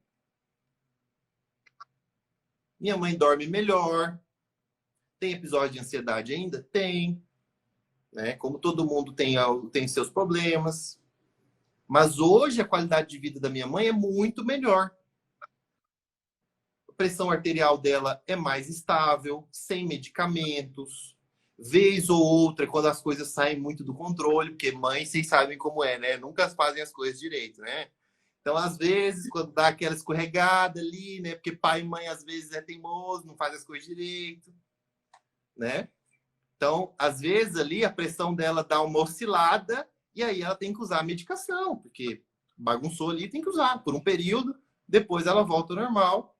[SPEAKER 1] Minha mãe dorme melhor. Tem episódio de ansiedade ainda? Tem. Né? Como todo mundo tem seus problemas. Mas hoje a qualidade de vida da minha mãe é muito melhor. A pressão arterial dela é mais estável, sem medicamentos. Vez ou outra, quando as coisas saem muito do controle, porque mãe, vocês sabem como é, né? Nunca fazem as coisas direito, né? Então, às vezes, quando dá aquela escorregada ali, né? Porque pai e mãe, às vezes, é teimoso, não faz as coisas direito, né? Então, às vezes, ali, a pressão dela dá uma oscilada e aí ela tem que usar a medicação, porque bagunçou ali, tem que usar por um período, depois ela volta ao normal,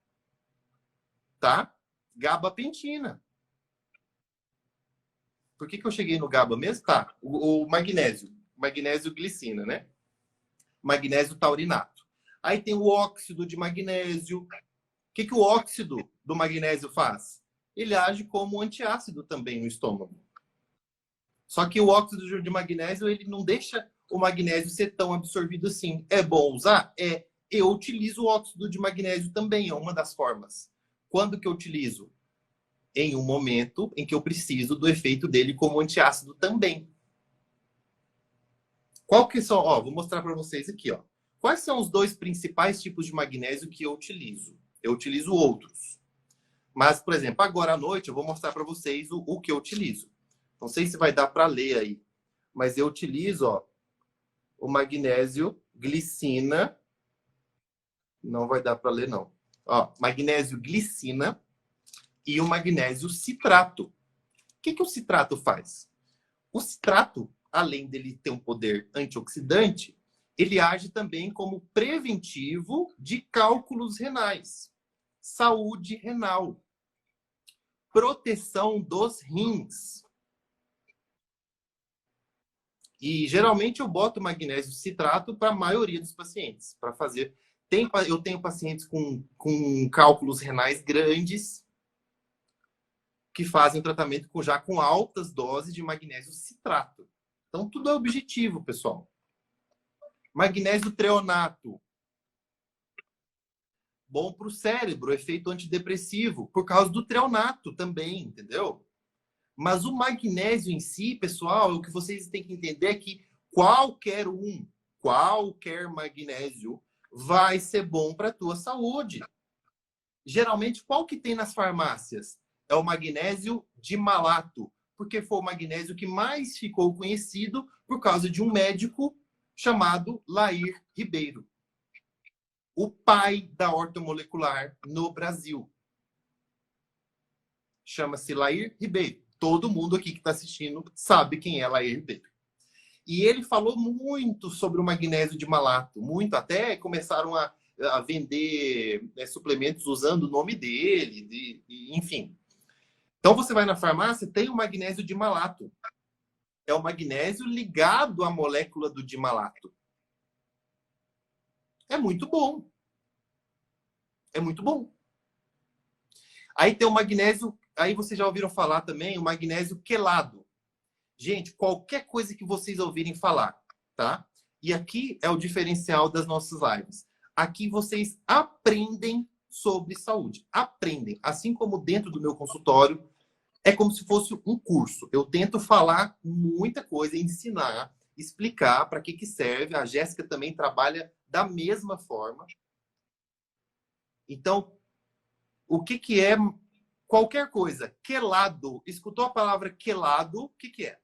[SPEAKER 1] tá? Gabapentina. Por que eu cheguei no GABA mesmo? Tá, o magnésio. Magnésio glicina, né? Magnésio taurinato. Aí tem o óxido de magnésio. O que o óxido do magnésio faz? Ele age como antiácido também no estômago. Só que o óxido de magnésio, ele não deixa o magnésio ser tão absorvido assim. É bom usar? É. Eu utilizo o óxido de magnésio também, é uma das formas. Quando que eu utilizo? Em um momento em que eu preciso do efeito dele como antiácido também. Qual que são? Ó, vou mostrar para vocês aqui, ó. Quais são os dois principais tipos de magnésio que eu utilizo? Eu utilizo outros. Mas, por exemplo, agora à noite eu vou mostrar para vocês o que eu utilizo. Não sei se vai dar para ler aí, mas eu utilizo, ó, o magnésio glicina. Não vai dar para ler, não. Ó, magnésio glicina e o magnésio citrato. O que o citrato faz? O citrato, além dele ter um poder antioxidante, ele age também como preventivo de cálculos renais. saúde renal, proteção dos rins. E geralmente eu boto magnésio citrato para a maioria dos pacientes, para fazer. Eu tenho pacientes com cálculos renais grandes que fazem tratamento já com altas doses de magnésio citrato. Então, tudo é objetivo, pessoal. Magnésio treonato. Bom para o cérebro, efeito antidepressivo, por causa do treonato também, entendeu? Mas o magnésio em si, pessoal, o que vocês têm que entender é que qualquer magnésio vai ser bom para a tua saúde. Geralmente, qual que tem nas farmácias? É o magnésio dimalato, porque foi o magnésio que mais ficou conhecido por causa de um médico chamado Lair Ribeiro, o pai da ortomolecular no Brasil. Chama-se Lair Ribeiro. Todo mundo aqui que está assistindo sabe quem é Lair Ribeiro. E ele falou muito sobre o magnésio dimalato, muito, até começaram a vender suplementos usando o nome dele, enfim. Então você vai na farmácia, tem o magnésio dimalato. É o magnésio ligado à molécula do dimalato. É muito bom. É muito bom. Aí tem o magnésio, aí vocês já ouviram falar também, o magnésio quelado. Gente, qualquer coisa que vocês ouvirem falar, tá? E aqui é o diferencial das nossas lives. Aqui vocês aprendem sobre saúde. Aprendem. Assim como dentro do meu consultório, é como se fosse um curso. Eu tento falar muita coisa, ensinar, explicar para que serve. A Jéssica também trabalha da mesma forma. Então, o que é qualquer coisa? Quelado. Escutou a palavra quelado? O que é?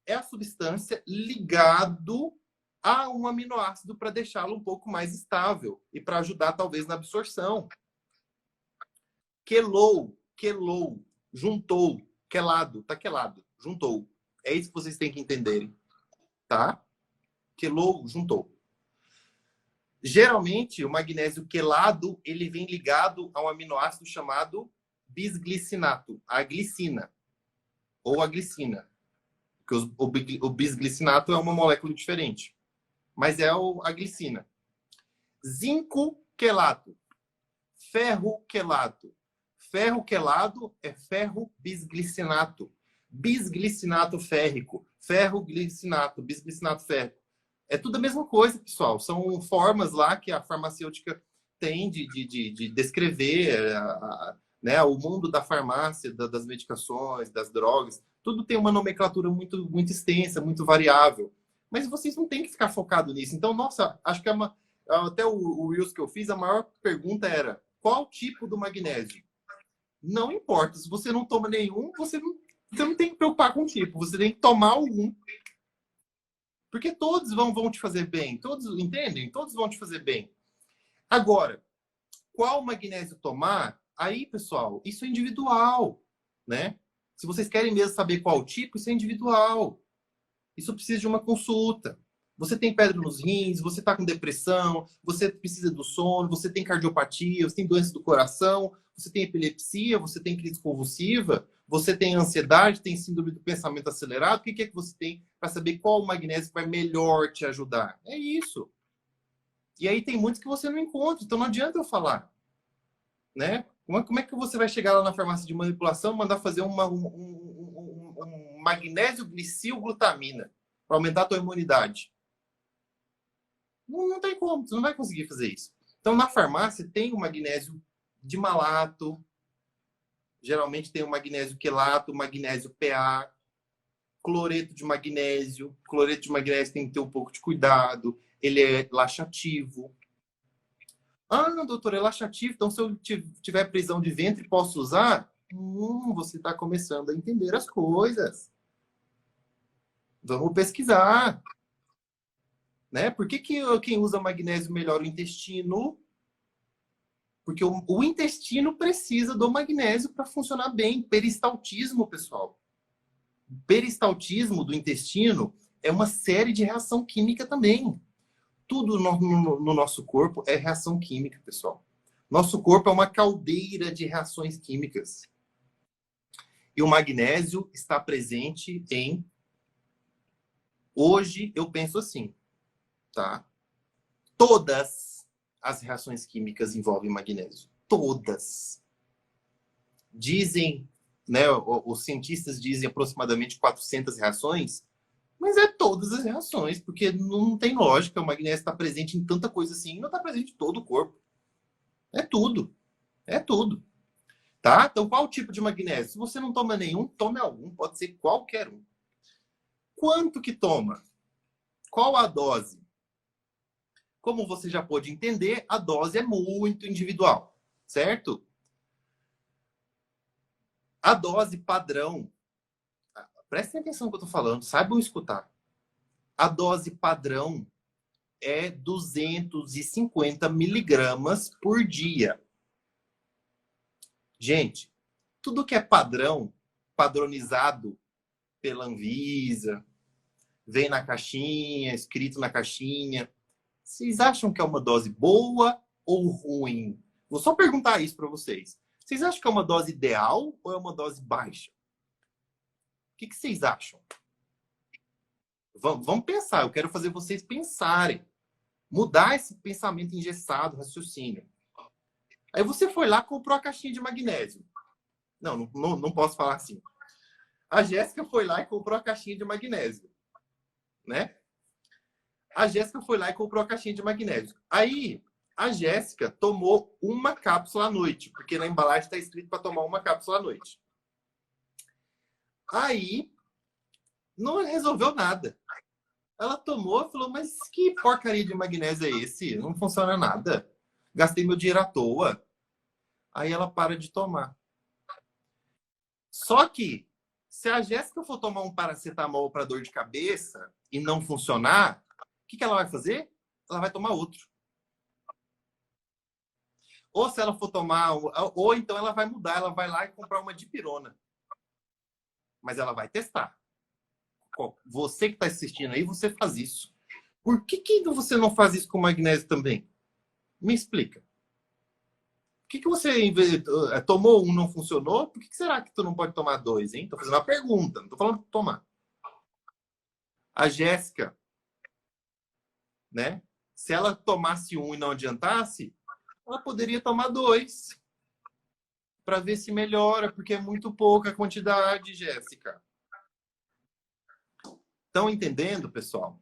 [SPEAKER 1] É a substância ligado a um aminoácido para deixá-lo um pouco mais estável e para ajudar, talvez, na absorção. Quelou, juntou, quelado, tá quelado, juntou. É isso que vocês têm que entenderem, tá? Quelou, juntou. Geralmente, o magnésio quelado, ele vem ligado a um aminoácido chamado bisglicinato, a glicina, ou a glicina. Porque o bisglicinato é uma molécula diferente, mas é a glicina. Zinco quelato, ferro quelato. Ferro quelado é ferro bisglicinato. Bisglicinato férrico, ferro glicinato, bisglicinato férrico. É tudo a mesma coisa, pessoal. São formas lá que a farmacêutica tem de descrever né, o mundo da farmácia, das medicações, das drogas. Tudo tem uma nomenclatura muito, muito extensa, muito variável. Mas vocês não têm que ficar focado nisso. Então, nossa, acho que até o Reels que eu fiz, a maior pergunta era: qual tipo do magnésio? Não importa. Se você não toma nenhum, você não tem que preocupar com o tipo. Você tem que tomar algum. Porque todos vão te fazer bem. Todos, entendem? Todos vão te fazer bem. Agora, qual magnésio tomar? Aí, pessoal, isso é individual, né? Se vocês querem mesmo saber qual tipo, isso é individual. Isso precisa de uma consulta. Você tem pedra nos rins, você está com depressão, você precisa do sono, você tem cardiopatia, você tem doença do coração, você tem epilepsia, você tem crise convulsiva, você tem ansiedade, tem síndrome do pensamento acelerado. O que é que você tem para saber qual o magnésio vai melhor te ajudar? É isso. E aí tem muitos que você não encontra, então não adianta eu falar. Né? Como é que você vai chegar lá na farmácia de manipulação e mandar fazer um magnésio glicilglutamina para aumentar a tua imunidade? Não tem como, você não vai conseguir fazer isso. Então, na farmácia tem o magnésio dimalato, geralmente tem o magnésio quelato, o magnésio PA, cloreto de magnésio. Cloreto de magnésio tem que ter um pouco de cuidado, ele é laxativo. Ah, doutor, é laxativo, então se eu tiver prisão de ventre, posso usar? Você está começando a entender as coisas. Vamos pesquisar. Né? Por que quem usa magnésio melhora o intestino? Porque o intestino precisa do magnésio para funcionar bem. Peristaltismo, pessoal. Peristaltismo do intestino é uma série de reação química também. Tudo no nosso corpo é reação química, pessoal. Nosso corpo é uma caldeira de reações químicas. E o magnésio está presente em... Hoje eu penso assim, tá? Todas as reações químicas envolvem magnésio. Todas. Dizem, né, os cientistas dizem aproximadamente 400 reações, mas é todas as reações, porque não tem lógica o magnésio estar presente em tanta coisa assim, não está presente em todo o corpo. É tudo. É tudo. Tá? Então, qual o tipo de magnésio? Se você não toma nenhum, tome algum. Pode ser qualquer um. Quanto que toma? Qual a dose? Como você já pôde entender, a dose é muito individual, certo? A dose padrão, prestem atenção no que eu estou falando, saibam escutar. A dose padrão é 250 miligramas por dia. Gente, tudo que é padrão, padronizado pela Anvisa, vem na caixinha, escrito na caixinha. Vocês acham que é uma dose boa ou ruim? Vou só perguntar isso para vocês. Vocês acham que é uma dose ideal ou é uma dose baixa? O que vocês acham? Vamos pensar. Eu quero fazer vocês pensarem. Mudar esse pensamento engessado, raciocínio. Aí você foi lá e comprou a caixinha de magnésio. Não posso falar assim. A Jéssica foi lá e comprou a caixinha de magnésio. Né? A Jéssica foi lá e comprou a caixinha de magnésio. Aí, a Jéssica tomou uma cápsula à noite, porque na embalagem está escrito para tomar uma cápsula à noite. Aí, não resolveu nada. Ela tomou e falou, mas que porcaria de magnésio é esse? Não funciona nada. Gastei meu dinheiro à toa. Aí ela para de tomar. Só que, se a Jéssica for tomar um paracetamol para dor de cabeça e não funcionar, o que ela vai fazer? Ela vai tomar outro. Ou se ela for tomar, ou então ela vai mudar, ela vai lá e comprar uma dipirona. Mas ela vai testar. Você que está assistindo aí, você faz isso. Por que você não faz isso com magnésio também? Me explica. Por que você tomou um, não funcionou? Por que será que tu não pode tomar dois, hein? Tô fazendo uma pergunta, não tô falando de tomar. A Jéssica, né? Se ela tomasse um e não adiantasse, ela poderia tomar dois para ver se melhora, porque é muito pouca a quantidade, Jéssica. Estão entendendo, pessoal?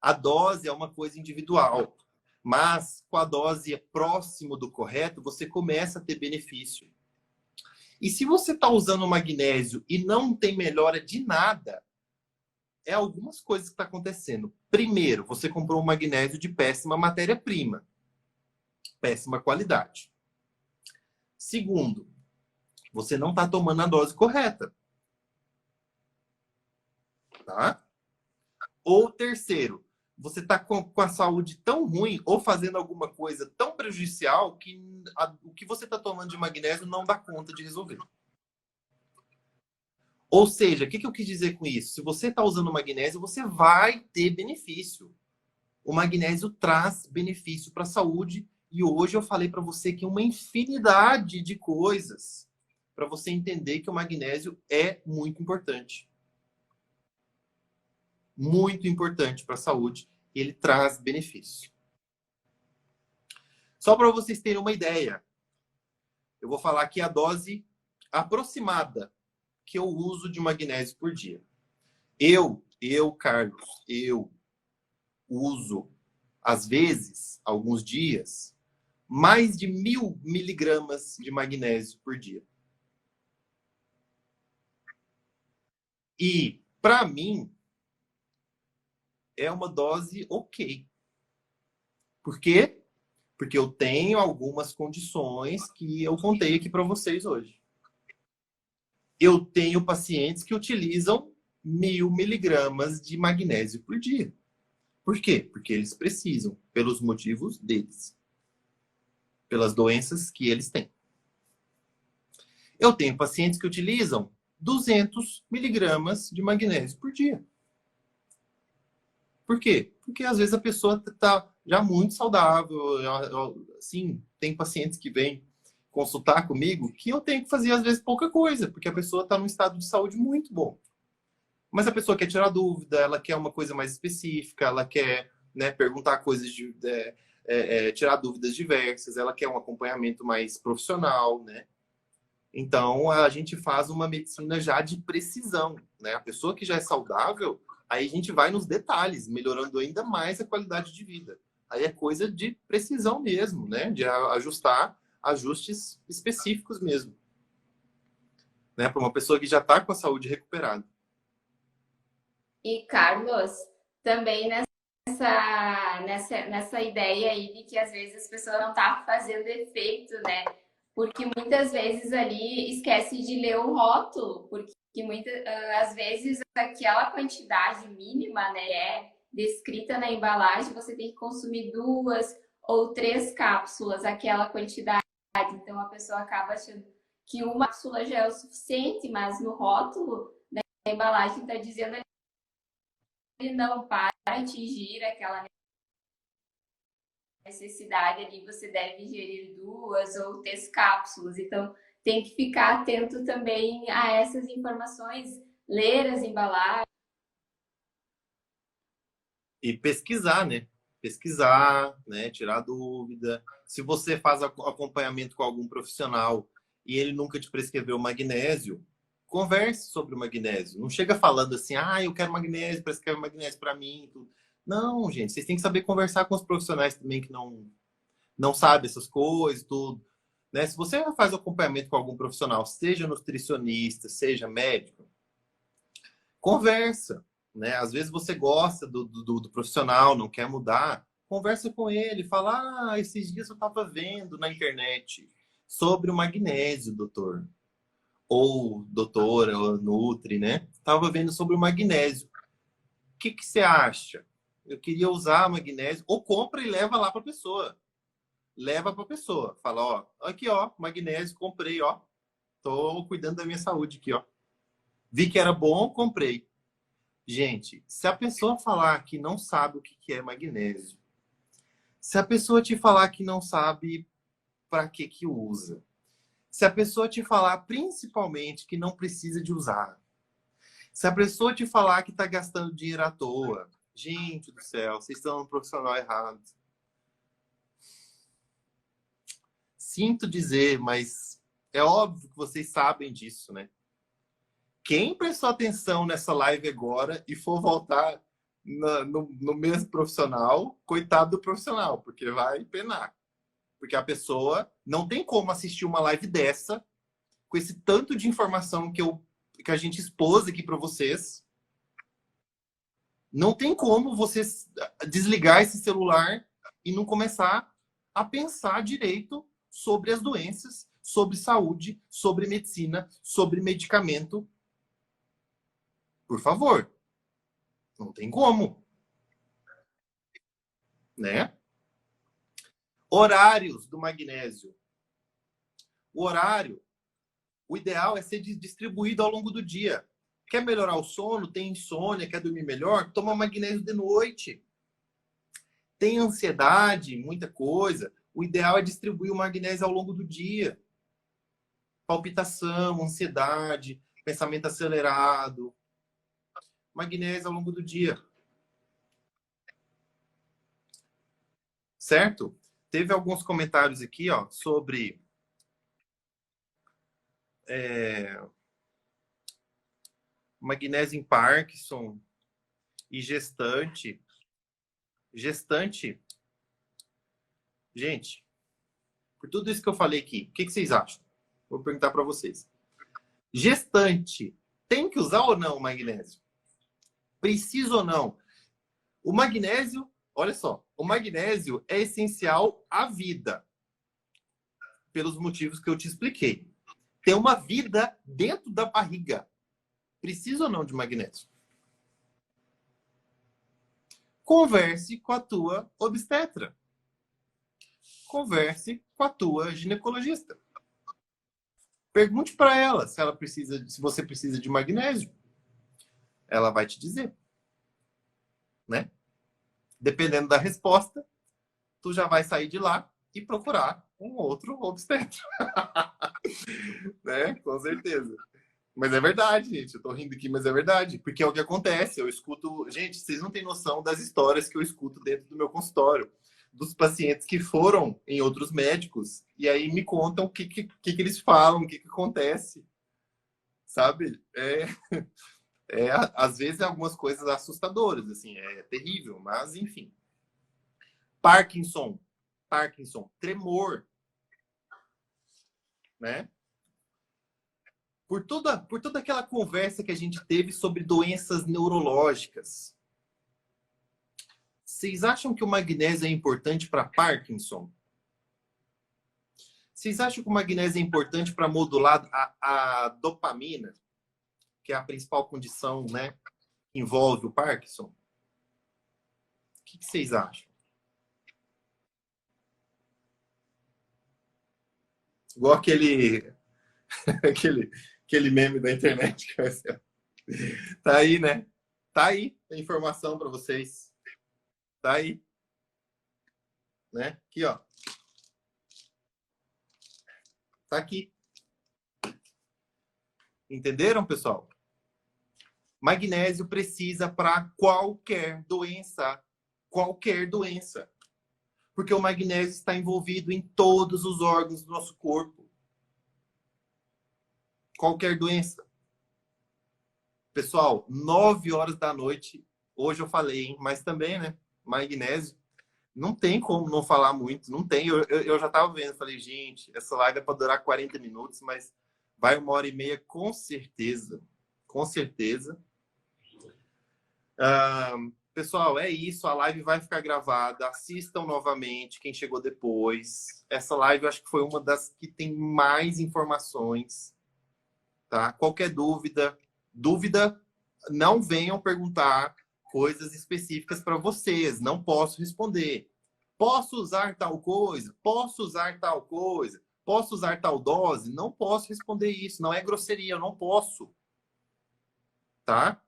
[SPEAKER 1] A dose é uma coisa individual, mas com a dose próximo do correto, você começa a ter benefício. E se você está usando o magnésio e não tem melhora de nada, é algumas coisas que está acontecendo. Primeiro, você comprou um magnésio de péssima matéria-prima, péssima qualidade. Segundo, você não está tomando a dose correta. Tá? Ou terceiro, você está com a saúde tão ruim ou fazendo alguma coisa tão prejudicial que o que você está tomando de magnésio não dá conta de resolver. Ou seja, o que eu quis dizer com isso? Se você está usando magnésio, você vai ter benefício. O magnésio traz benefício para a saúde e hoje eu falei para você que uma infinidade de coisas para você entender que o magnésio é muito importante. Muito importante para a saúde. Ele traz benefício. Só para vocês terem uma ideia, eu vou falar aqui a dose aproximada que eu uso de magnésio por dia. Carlos, eu uso, às vezes, alguns dias, mais de 1.000 miligramas de magnésio por dia. E, para mim, é uma dose ok. Por quê? Porque eu tenho algumas condições que eu contei aqui para vocês hoje. Eu tenho pacientes que utilizam 1.000 miligramas de magnésio por dia. Por quê? Porque eles precisam, pelos motivos deles. Pelas doenças que eles têm. Eu tenho pacientes que utilizam 200 miligramas de magnésio por dia. Por quê? Porque às vezes a pessoa está já muito saudável, assim, tem pacientes que vêm consultar comigo que eu tenho que fazer, às vezes, pouca coisa, porque a pessoa está num estado de saúde muito bom. Mas a pessoa quer tirar dúvida, ela quer uma coisa mais específica, ela quer, né, perguntar coisas, tirar dúvidas diversas, ela quer um acompanhamento mais profissional, né? Então, a gente faz uma medicina já de precisão, né? A pessoa que já é saudável, aí a gente vai nos detalhes, melhorando ainda mais a qualidade de vida. Aí é coisa de precisão mesmo, né? De ajustar ajustes específicos mesmo, né? Para uma pessoa que já está com a saúde recuperada.
[SPEAKER 2] E, Carlos, também nessa ideia aí de que às vezes as pessoas não estão fazendo efeito, né? Porque muitas vezes ali esquece de ler o rótulo, porque às vezes aquela quantidade mínima, né, é descrita na embalagem, você tem que consumir 2 ou 3 cápsulas, aquela quantidade. Então a pessoa acaba achando que uma cápsula já é o suficiente, mas no rótulo, né, a embalagem está dizendo ele não para atingir aquela necessidade ali, você deve ingerir 2 ou 3 cápsulas. Então, tem que ficar atento também a essas informações, ler as embalagens.
[SPEAKER 1] E pesquisar, né? Pesquisar, né? Tirar dúvida. Se você faz acompanhamento com algum profissional e ele nunca te prescreveu magnésio, converse sobre o magnésio. Não chega falando assim, eu quero magnésio, prescreve magnésio para mim. Tudo. Não, gente, vocês têm que saber conversar com os profissionais também que não sabem essas coisas, tudo. Né? Se você faz acompanhamento com algum profissional, seja nutricionista, seja médico, conversa. Né? Às vezes você gosta do profissional, não quer mudar, conversa com ele, fala, esses dias eu estava vendo na internet sobre o magnésio, doutor. Ou doutora, ou nutri, né? Estava vendo sobre o magnésio. O que você acha? Eu queria usar magnésio. Ou compra e leva lá para a pessoa. Leva para a pessoa. Fala, ó, aqui, ó, magnésio, comprei, ó. Tô cuidando da minha saúde aqui, ó. Vi que era bom, comprei. Gente, se a pessoa falar que não sabe o que é magnésio, se a pessoa te falar que não sabe para que usa, se a pessoa te falar principalmente que não precisa de usar, se a pessoa te falar que está gastando dinheiro à toa, gente do céu, vocês estão no profissional errado. Sinto dizer, mas é óbvio que vocês sabem disso, né? Quem prestou atenção nessa live agora e for voltar no mesmo profissional, coitado do profissional, porque vai penar. Porque a pessoa não tem como assistir uma live dessa, com esse tanto de informação que a gente expôs aqui para vocês. Não tem como você desligar esse celular e não começar a pensar direito sobre as doenças, sobre saúde, sobre medicina, sobre medicamento. Por favor. Não tem como. Né? Horários do magnésio. O horário, o ideal é ser distribuído ao longo do dia. Quer melhorar o sono? Tem insônia? Quer dormir melhor? Toma magnésio de noite. Tem ansiedade? Muita coisa. O ideal é distribuir o magnésio ao longo do dia. Palpitação, ansiedade, pensamento acelerado. Magnésio ao longo do dia. Certo? Teve alguns comentários aqui, ó, sobre magnésio em Parkinson e gestante. Gestante. Gente, por tudo isso que eu falei aqui, o que vocês acham? Vou perguntar para vocês. Gestante, tem que usar ou não o magnésio? Precisa ou não? O magnésio, olha só, o magnésio é essencial à vida. Pelos motivos que eu te expliquei. Tem uma vida dentro da barriga. Precisa ou não de magnésio? Converse com a tua obstetra. Converse com a tua ginecologista. Pergunte para ela se você precisa de magnésio. Ela vai te dizer. Né? Dependendo da resposta, tu já vai sair de lá e procurar
[SPEAKER 3] um outro obstetra. Né? Com certeza. Mas é verdade, gente. Eu tô rindo aqui, mas é verdade. Porque é o que acontece. Eu escuto. Gente, vocês não têm noção das histórias que eu escuto dentro do meu consultório. Dos pacientes que foram em outros médicos e aí me contam o que eles falam, o que acontece. Sabe? Às vezes é algumas coisas assustadoras, assim, é terrível, mas enfim. Parkinson, tremor, né? Por toda aquela conversa que a gente teve sobre doenças neurológicas, vocês acham que o magnésio é importante para Parkinson? Vocês acham que o magnésio é importante para modular a dopamina, que é a principal condição, né, que envolve o Parkinson? O que vocês acham? Igual aquele meme da internet que vai ser. Tá aí, né? Tá aí a informação para vocês. Tá aí. Né? Aqui, ó. Tá aqui. Entenderam, pessoal? Magnésio precisa para qualquer doença. Qualquer doença. Porque o magnésio está envolvido em todos os órgãos do nosso corpo. Qualquer doença. Pessoal, 9 horas da noite, hoje eu falei, hein? Mas também, né? Magnésio. Não tem como não falar muito. Não tem. Eu já estava vendo. Falei, gente, essa live é para durar 40 minutos, mas vai 1h30 com certeza. Com certeza. Pessoal, é isso. A live vai ficar gravada. Assistam novamente quem chegou depois. Essa live eu acho que foi uma das que tem mais informações. Tá? Qualquer dúvida, não venham perguntar coisas específicas para vocês. Não posso responder. Posso usar tal coisa? Posso usar tal coisa? Posso usar tal dose? Não posso responder isso. Não é grosseria, eu não posso. Tá?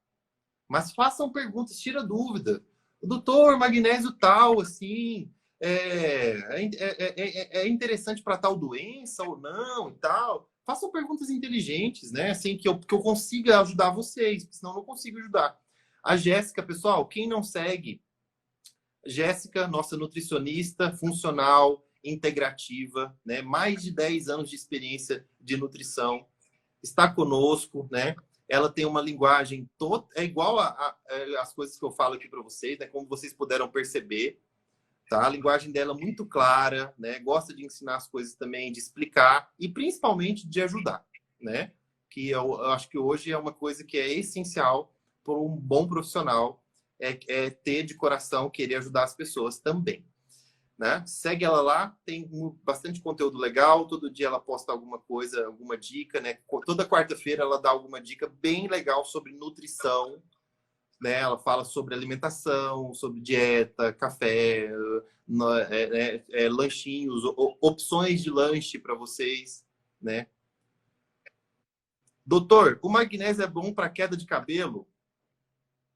[SPEAKER 3] Mas façam perguntas, tira dúvida. Doutor, magnésio tal, assim, é interessante para tal doença ou não e tal. Façam perguntas inteligentes, né? Assim, que eu consiga ajudar vocês, porque senão eu não consigo ajudar. A Jéssica, pessoal, quem não segue, Jéssica, nossa nutricionista funcional, integrativa, né? Mais de 10 anos de experiência de nutrição, está conosco, né? Ela tem uma linguagem é igual as coisas que eu falo aqui para vocês, né? Como vocês puderam perceber, tá? A linguagem dela é muito clara, né? Gosta de ensinar as coisas também, de explicar e principalmente de ajudar, né? Que eu acho que hoje é uma coisa que é essencial para um bom profissional, é ter de coração querer ajudar as pessoas também. Né? Segue ela lá, tem bastante conteúdo legal, todo dia ela posta alguma coisa, alguma dica, né? Toda quarta-feira ela dá alguma dica bem legal sobre nutrição, né? Ela fala sobre alimentação, sobre dieta, café, lanchinhos, opções de lanche para vocês, né? Doutor, o magnésio é bom para queda de cabelo?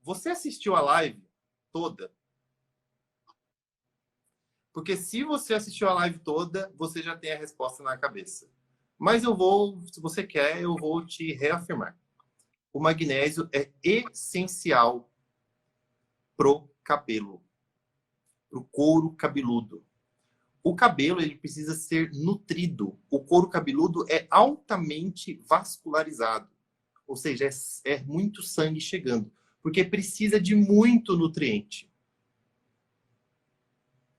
[SPEAKER 3] Você assistiu a live toda? Porque se você assistiu a live toda, você já tem a resposta na cabeça. Mas se você quer, eu vou te reafirmar. O magnésio é essencial pro cabelo, pro couro cabeludo. O cabelo ele precisa ser nutrido. O couro cabeludo é altamente vascularizado. Ou seja, é muito sangue chegando. Porque precisa de muito nutriente.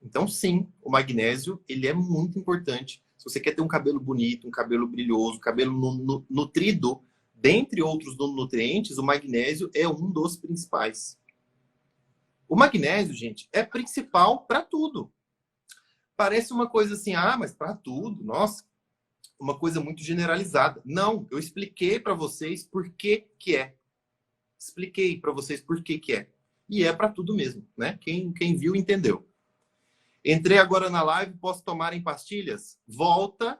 [SPEAKER 3] Então, sim, o magnésio ele é muito importante. Se você quer ter um cabelo bonito, um cabelo brilhoso, um cabelo nutrido, dentre outros nutrientes, o magnésio é um dos principais. O magnésio, gente, é principal para tudo. Parece uma coisa assim, mas para tudo, nossa, uma coisa muito generalizada. Não, eu expliquei para vocês por que que é. Expliquei para vocês por que que é. E é para tudo mesmo, né? Quem viu, entendeu. Entrei agora na live, posso tomar em pastilhas? Volta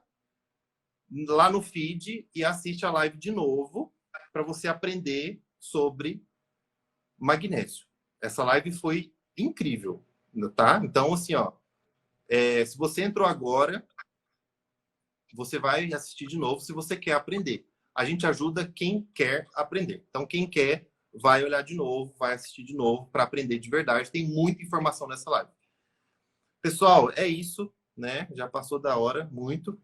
[SPEAKER 3] lá no feed e assiste a live de novo para você aprender sobre magnésio. Essa live foi incrível, tá? Então, assim, ó, se você entrou agora, você vai assistir de novo se você quer aprender. A gente ajuda quem quer aprender. Então, quem quer, vai olhar de novo, vai assistir de novo para aprender de verdade. Tem muita informação nessa live. Pessoal, é isso, né? Já passou da hora, muito.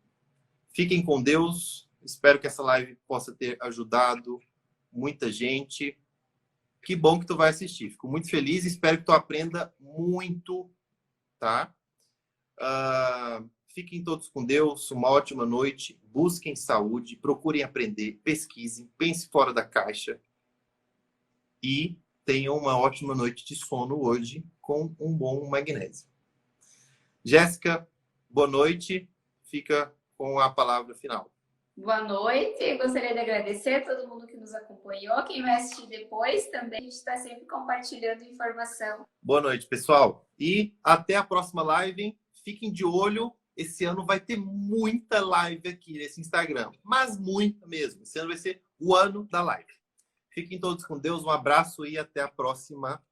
[SPEAKER 3] Fiquem com Deus. Espero que essa live possa ter ajudado muita gente. Que bom que tu vai assistir. Fico muito feliz e espero que tu aprenda muito, tá? Fiquem todos com Deus. Uma ótima noite. Busquem saúde. Procurem aprender. Pesquisem. Pense fora da caixa. E tenham uma ótima noite de sono hoje com um bom magnésio. Jéssica, boa noite. Fica com a palavra final.
[SPEAKER 2] Boa noite, gostaria de agradecer a todo mundo que nos acompanhou, quem vai assistir depois também, a gente está sempre compartilhando informação.
[SPEAKER 3] Boa noite, pessoal. E até a próxima live. Fiquem de olho, esse ano vai ter muita live aqui nesse Instagram, mas muita mesmo. Esse ano vai ser o ano da live. Fiquem todos com Deus, um abraço e até a próxima